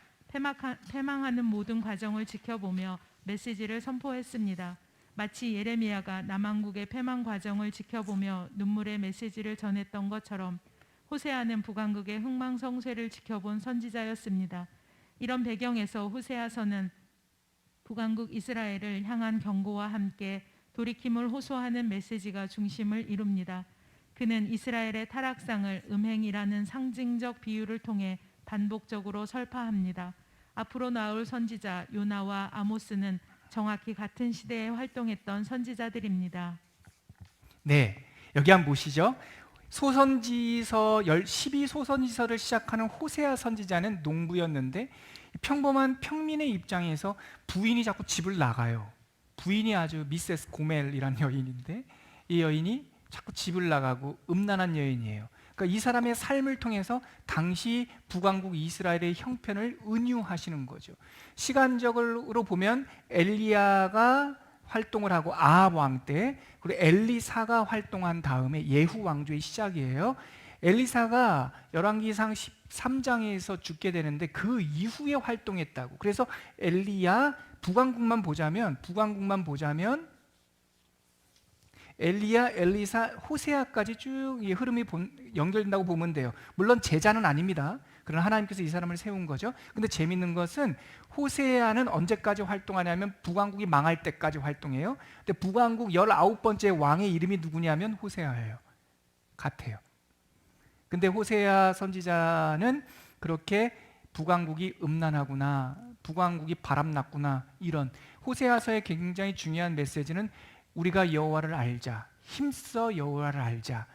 B: 패망하는 모든 과정을 지켜보며 메시지를 선포했습니다. 마치 예레미야가 남왕국의 패망 과정을 지켜보며 눈물의 메시지를 전했던 것처럼 호세아는 북왕국의 흥망성쇠를 지켜본 선지자였습니다. 이런 배경에서 호세아서는 북왕국 이스라엘을 향한 경고와 함께 돌이킴을 호소하는 메시지가 중심을 이룹니다. 그는 이스라엘의 타락상을 음행이라는 상징적 비유를 통해 반복적으로 설파합니다. 앞으로 나올 선지자 요나와 아모스는 정확히 같은 시대에 활동했던 선지자들입니다.
A: 네, 여기 한번 보시죠. 소선지서 12소선지서를 시작하는 호세아 선지자는 농부였는데 평범한 평민의 입장에서 부인이 자꾸 집을 나가요. 부인이 아주 미세스 고멜이라는 여인인데 이 여인이 자꾸 집을 나가고 음란한 여인이에요. 그러니까 이 사람의 삶을 통해서 당시 북왕국 이스라엘의 형편을 은유하시는 거죠. 시간적으로 보면 엘리야가 활동을 하고 아합 왕 때, 그리고 엘리사가 활동한 다음에 예후 왕조의 시작이에요. 엘리사가 열왕기상 13장에서 죽게 되는데 그 이후에 활동했다고. 그래서 엘리야 북왕국만 보자면 엘리야, 엘리사, 호세아까지 쭉 이 흐름이 연결된다고 보면 돼요. 물론 제자는 아닙니다. 그러나 하나님께서 이 사람을 세운 거죠. 근데 재밌는 것은 호세아는 언제까지 활동하냐면 북왕국이 망할 때까지 활동해요. 근데 북왕국 19번째 왕의 이름이 누구냐면 호세아예요. 같아요. 근데 호세아 선지자는 그렇게 북왕국이 음란하구나, 북왕국이 바람났구나, 이런 호세아서의 굉장히 중요한 메시지는 우리가 여호와를 알자, 힘써 여호와를 알자,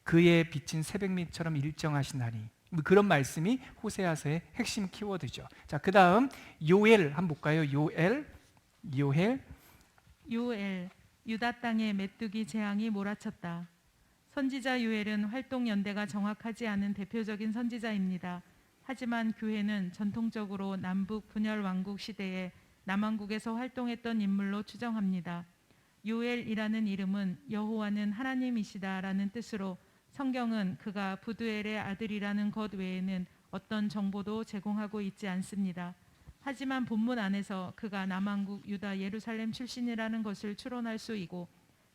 A: 그의 빛은 새벽빛처럼 일정하시나니, 그런 말씀이 호세아서의 핵심 키워드죠. 자, 그 다음 요엘 한번 볼까요? 요엘
B: 유다 땅에 메뚜기 재앙이 몰아쳤다. 선지자 요엘은 활동 연대가 정확하지 않은 대표적인 선지자입니다. 하지만 교회는 전통적으로 남북 분열 왕국 시대에 남왕국에서 활동했던 인물로 추정합니다. 요엘이라는 이름은 여호와는 하나님이시다라는 뜻으로 성경은 그가 부두엘의 아들이라는 것 외에는 어떤 정보도 제공하고 있지 않습니다. 하지만 본문 안에서 그가 남왕국 유다 예루살렘 출신이라는 것을 추론할 수 있고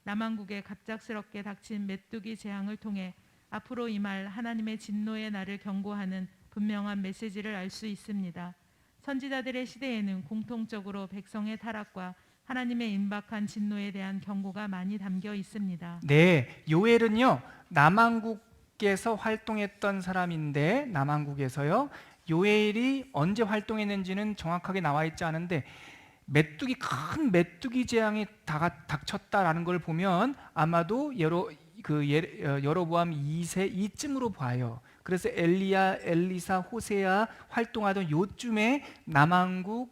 B: 남왕국에 갑작스럽게 닥친 메뚜기 재앙을 통해 앞으로 임할 하나님의 진노의 날을 경고하는 분명한 메시지를 알 수 있습니다. 선지자들의 시대에는 공통적으로 백성의 타락과 하나님의 임박한 진노에 대한 경고가 많이 담겨 있습니다.
A: 네, 요엘은요 남왕국에서 활동했던 사람인데, 남왕국에서요, 요엘이 언제 활동했는지는 정확하게 나와 있지 않은데 큰 메뚜기 재앙이 닥쳤다라는 걸 보면 아마도 여로보암 2세 이쯤으로 봐요. 그래서 엘리야, 엘리사, 호세아 활동하던 요쯤에 남왕국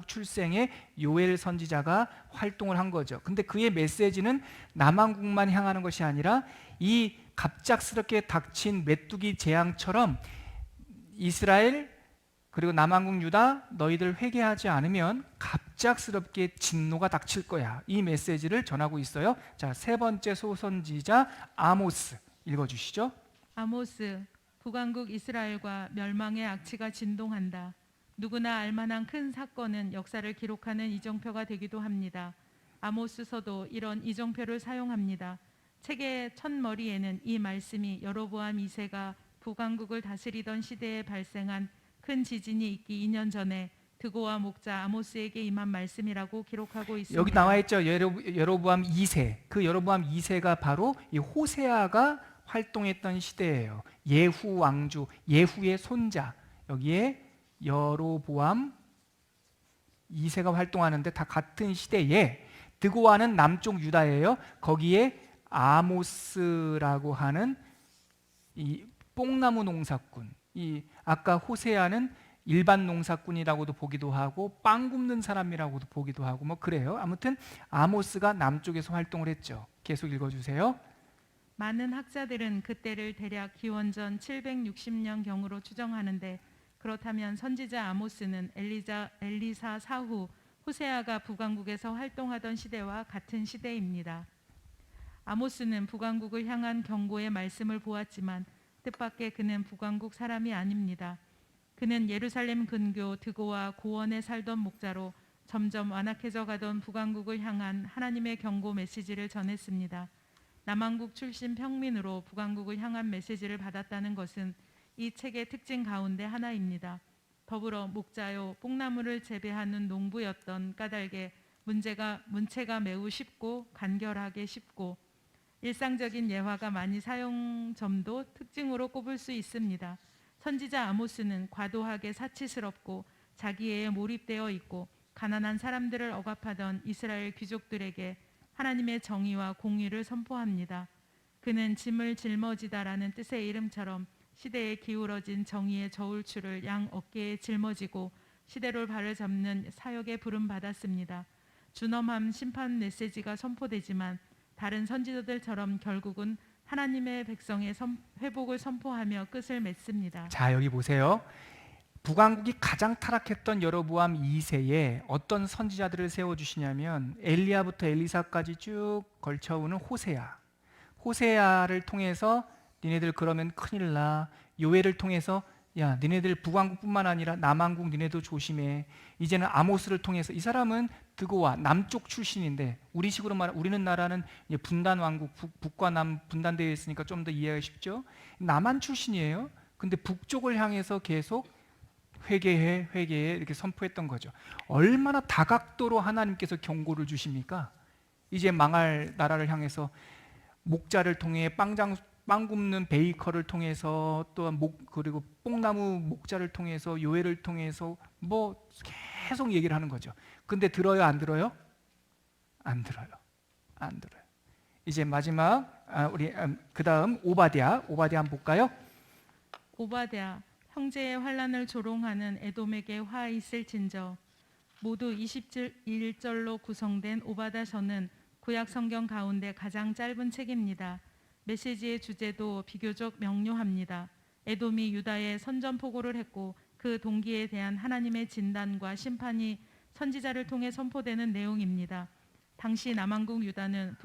A: 출생의 요엘 선지자가 활동을 한 거죠. 근데 그의 메시지는 남왕국만 향하는 것이 아니라 이 갑작스럽게 닥친 메뚜기 재앙처럼 이스라엘 그리고 남왕국 유다, 너희들 회개하지 않으면 갑작스럽게 진노가 닥칠 거야, 이 메시지를 전하고 있어요. 자, 세 번째 소선지자 아모스 읽어주시죠.
B: 아모스, 북왕국 이스라엘과 멸망의 악취가 진동한다. 누구나 알만한 큰 사건은 역사를 기록하는 이정표가 되기도 합니다. 아모스서도 이런 이정표를 사용합니다. 책의 첫머리에는 이 말씀이 여로보암 2세가 북왕국을 다스리던 시대에 발생한 큰 지진이 있기 2년 전에 드고와 목자 아모스에게 임한 말씀이라고 기록하고 있습니다.
A: 여기 나와 있죠. 여로보암 2세. 그 여로보암 2세가 바로 이 호세아가 활동했던 시대예요. 예후 왕조, 예후의 손자. 여기에 여로보암 2세가 활동하는데 다 같은 시대에, 드고아는 남쪽 유다예요. 거기에 아모스라고 하는 이 뽕나무 농사꾼, 이 아까 호세아는 일반 농사꾼이라고도 보기도 하고 빵 굽는 사람이라고도 보기도 하고 뭐 그래요. 아무튼 아모스가 남쪽에서 활동을 했죠. 계속 읽어주세요.
B: 많은 학자들은 그때를 대략 기원전 760년경으로 추정하는데 그렇다면 선지자 아모스는 엘리사 사후 호세아가 북왕국에서 활동하던 시대와 같은 시대입니다. 아모스는 북왕국을 향한 경고의 말씀을 보았지만 뜻밖의 그는 북왕국 사람이 아닙니다. 그는 예루살렘 근교 드고와 고원에 살던 목자로 점점 완악해져 가던 북왕국을 향한 하나님의 경고 메시지를 전했습니다. 남왕국 출신 평민으로 북왕국을 향한 메시지를 받았다는 것은 이 책의 특징 가운데 하나입니다. 더불어 목자요 뽕나무를 재배하는 농부였던 까닭에 문체가 매우 쉽고 간결하게 쉽고 일상적인 예화가 많이 사용 점도 특징으로 꼽을 수 있습니다. 선지자 아모스는 과도하게 사치스럽고 자기애에 몰입되어 있고 가난한 사람들을 억압하던 이스라엘 귀족들에게 하나님의 정의와 공의를 선포합니다. 그는 짐을 짊어지다라는 뜻의 이름처럼 시대에 기울어진 정의의 저울추를 양 어깨에 짊어지고 시대로 발을 잡는 사역에 부름받았습니다. 준엄한 심판 메시지가 선포되지만 다른 선지자들처럼 결국은 하나님의 백성의 회복을 선포하며 끝을 맺습니다.
A: 자, 여기 보세요. 북왕국이 가장 타락했던 여로보암 2세에 어떤 선지자들을 세워주시냐면 엘리야부터 엘리사까지 쭉 걸쳐오는 호세아를 통해서 니네들 그러면 큰일 나. 요엘을 통해서 야, 니네들 북왕국뿐만 아니라 남왕국 니네도 조심해. 이제는 아모스를 통해서, 이 사람은 드고와 남쪽 출신인데 우리식으로 말하면 우리는 나라는 분단 왕국, 북과 남 분단되어 있으니까 좀 더 이해하기 쉽죠. 남한 출신이에요. 근데 북쪽을 향해서 계속 회개해 이렇게 선포했던 거죠. 얼마나 다각도로 하나님께서 경고를 주십니까? 이제 망할 나라를 향해서 목자를 통해 빵 굽는 베이커를 통해서 또한 그리고 뽕나무 목자를 통해서 요엘을 통해서 뭐 계속 얘기를 하는 거죠. 근데 들어요, 안 들어요? 안 들어요. 이제 마지막 우리 그다음 오바댜 한번 볼까요?
B: 오바댜, 형제의 환난을 조롱하는 에돔에게 화 있을진저. 모두 21절로 구성된 오바댜서는 구약 성경 가운데 가장 짧은 책입니다. 메시지의 주제도 비교적 명료합니다. 에돔이 유다에 선전포고를 했고 그 동기에 대한 하나님의 진단과 심판이 선지자를 통해 선포되는 내용입니다. 당시 남왕국 유다는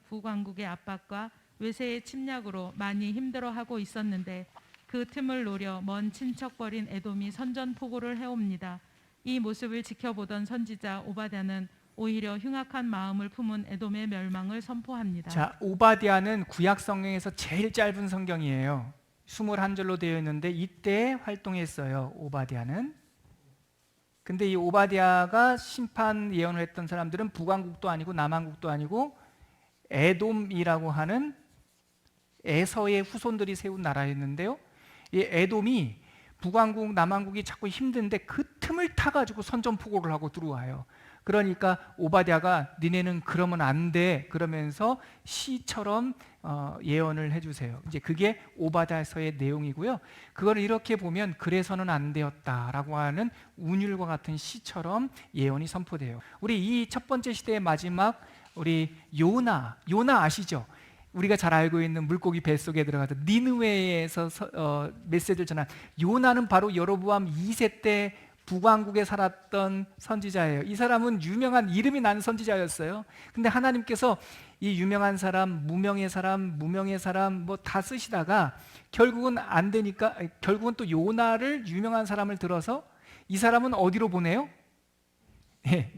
B: 북왕국의 압박과 외세의 침략으로 많이 힘들어하고 있었는데 그 틈을 노려 먼 친척벌인 에돔이 선전포고를 해옵니다. 이 모습을 지켜보던 선지자 오바댜는 오히려 흉악한 마음을 품은 에돔의 멸망을 선포합니다.
A: 자, 오바댜는 구약 성경에서 제일 짧은 성경이에요. 21절로 되어 있는데 이때 활동했어요, 오바댜는. 근데 이 오바댜가 심판 예언을 했던 사람들은 북왕국도 아니고 남왕국도 아니고 에돔이라고 하는 에서의 후손들이 세운 나라였는데요. 이 에돔이 북왕국, 남왕국이 자꾸 힘든데 그 틈을 타가지고 선전포고를 하고 들어와요. 그러니까 오바댜가 니네는 그러면 안 돼 그러면서 시처럼 예언을 해주세요. 이제 그게 오바댜서의 내용이고요. 그걸 이렇게 보면 그래서는 안 되었다라고 하는 운율과 같은 시처럼 예언이 선포돼요. 우리 이 첫 번째 시대의 마지막 우리 요나 아시죠? 우리가 잘 알고 있는 물고기 뱃속에 들어가서 니느웨에서 메시지를 전한 요나는 바로 여로보암 2세 때 북왕국에 살았던 선지자예요. 이 사람은 유명한 이름이 난 선지자였어요. 근데 하나님께서 이 유명한 사람, 무명의 사람 뭐 다 쓰시다가 결국은 안 되니까 결국은 또 요나를 유명한 사람을 들어서 이 사람은 어디로 보내요?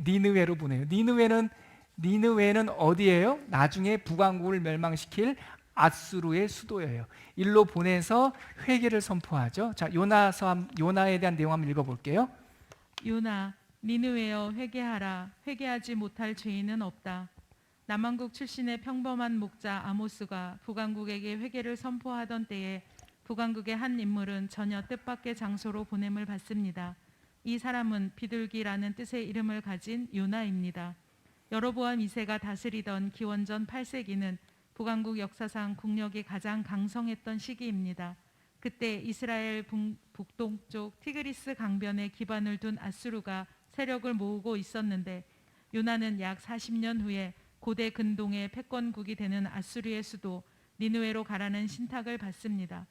A: 니느웨로 보내요. 니느웨는 어디예요? 나중에 북왕국을 멸망시킬 아수르의 수도예요. 일로 보내서 회개를 선포하죠. 자, 요나에 대한 내용 한번 읽어볼게요.
B: 요나, 니느웨여 회개하라. 회개하지 못할 죄인은 없다. 남왕국 출신의 평범한 목자 아모스가 북왕국에게 회개를 선포하던 때에 북왕국의 한 인물은 전혀 뜻밖의 장소로 보냄을 받습니다. 이 사람은 비둘기라는 뜻의 이름을 가진 요나입니다. 여로보암 2세가 다스리던 기원전 8세기는 북왕국 역사상 국력이 가장 강성했던 시기입니다. 그때 이스라엘 북동쪽 티그리스 강변에 기반을 둔 아수르가 세력을 모으고 있었는데 요나는 약 40년 후에 고대 근동의 패권국이 되는 아수르의 수도 니느웨로 가라는 신탁을 받습니다.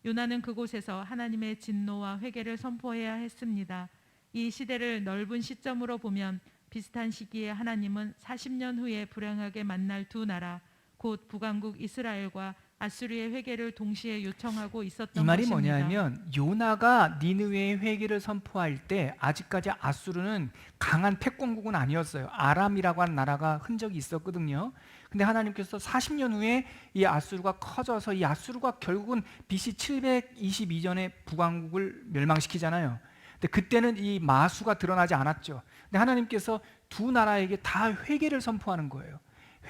B: 요나는 그곳에서 하나님의 진노와 회개를 선포해야 했습니다. 이 시대를 넓은 시점으로 보면 비슷한 시기에 하나님은 40년 후에 불행하게 만날 두 나라, 곧 북왕국 이스라엘과 아수르의 회개를 동시에 요청하고 있었던
A: 이 말이
B: 것입니다.
A: 뭐냐면 요나가 니느웨의 회개를 선포할 때 아직까지 아수르는 강한 패권국은 아니었어요. 아람이라고 하는 나라가 흔적이 있었거든요. 근데 하나님께서 40년 후에 이 아수르가 커져서 이 아수르가 결국은 BC 722년에 북왕국을 멸망시키잖아요. 근데 그때는 이 마수가 드러나지 않았죠. 근데 하나님께서 두 나라에게 다 회개를 선포하는 거예요.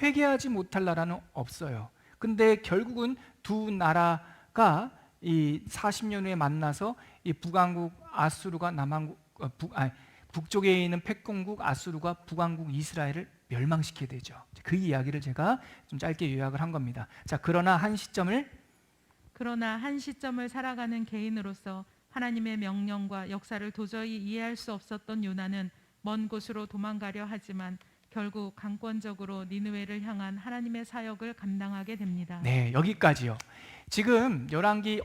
A: 회개하지 못할 나라는 없어요. 근데 결국은 두 나라가 이 40년 후에 만나서 이 북왕국 아수르가 북쪽에 있는 패권국 아수르가 북왕국 이스라엘을 멸망시키게 되죠. 그 이야기를 제가 좀 짧게 요약을 한 겁니다. 자, 그러나 한 시점을
B: 살아가는 개인으로서 하나님의 명령과 역사를 도저히 이해할 수 없었던 요나는 먼 곳으로 도망가려 하지만 결국 강권적으로 니느웨를 향한 하나님의 사역을 감당하게 됩니다.
A: 네, 여기까지요. 지금 열왕기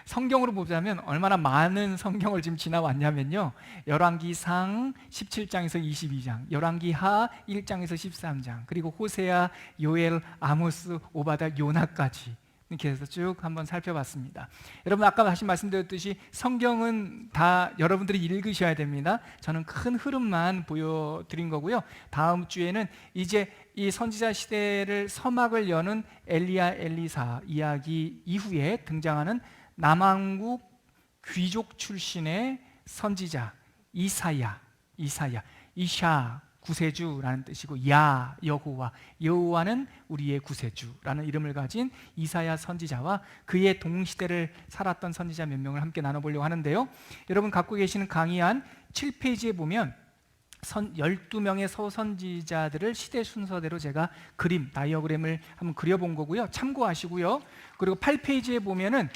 A: 성경으로 보자면 얼마나 많은 성경을 지금 지나왔냐면요. 열왕기상 17장에서 22장, 열왕기하 1장에서 13장, 그리고 호세아, 요엘, 아모스, 오바댜, 요나까지 이렇게 해서 쭉 한번 살펴봤습니다. 여러분 아까 다시 말씀드렸듯이 성경은 다 여러분들이 읽으셔야 됩니다. 저는 큰 흐름만 보여드린 거고요. 다음 주에는 이제 이 선지자 시대를 서막을 여는 엘리야 엘리사 이야기 이후에 등장하는 남왕국 귀족 출신의 선지자 이샤 구세주라는 뜻이고 야 여호와, 여호와는 우리의 구세주라는 이름을 가진 이사야 선지자와 그의 동시대를 살았던 선지자 몇 명을 함께 나눠보려고 하는데요. 여러분 갖고 계시는 강의 7페이지에 보면 12명의 서선지자들을 시대 순서대로 제가 다이어그램을 한번 그려본 거고요. 참고하시고요. 그리고 8페이지에 보면은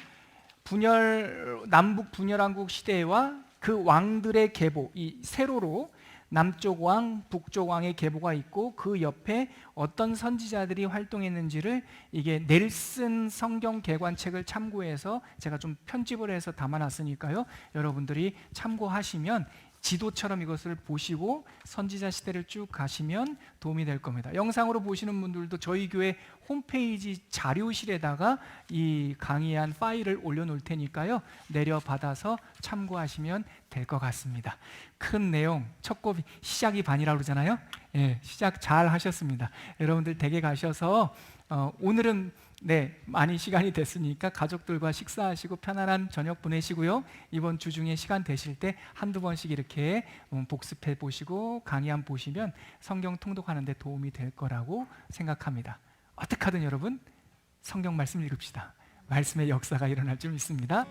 A: 남북 분열왕국 시대와 그 왕들의 계보, 이 세로로 남쪽 왕, 북쪽 왕의 계보가 있고 그 옆에 어떤 선지자들이 활동했는지를 이게 넬슨 성경 개관책을 참고해서 제가 좀 편집을 해서 담아놨으니까요. 여러분들이 참고하시면 지도처럼 이것을 보시고 선지자 시대를 쭉 가시면 도움이 될 겁니다. 영상으로 보시는 분들도 저희 교회 홈페이지 자료실에다가 이 강의한 파일을 올려놓을 테니까요. 내려받아서 참고하시면 될 것 같습니다. 큰 내용, 첫 곡 시작이 반이라고 그러잖아요. 예, 시작 잘 하셨습니다. 여러분들 댁에 가셔서 오늘은 많이 시간이 됐으니까 가족들과 식사하시고 편안한 저녁 보내시고요. 이번 주 중에 시간 되실 때 한두 번씩 이렇게 복습해 보시고 강의 한번 보시면 성경 통독하는 데 도움이 될 거라고 생각합니다. 어떻게 하든 여러분 성경 말씀 읽읍시다. 말씀의 역사가 일어날 줄 믿습니다.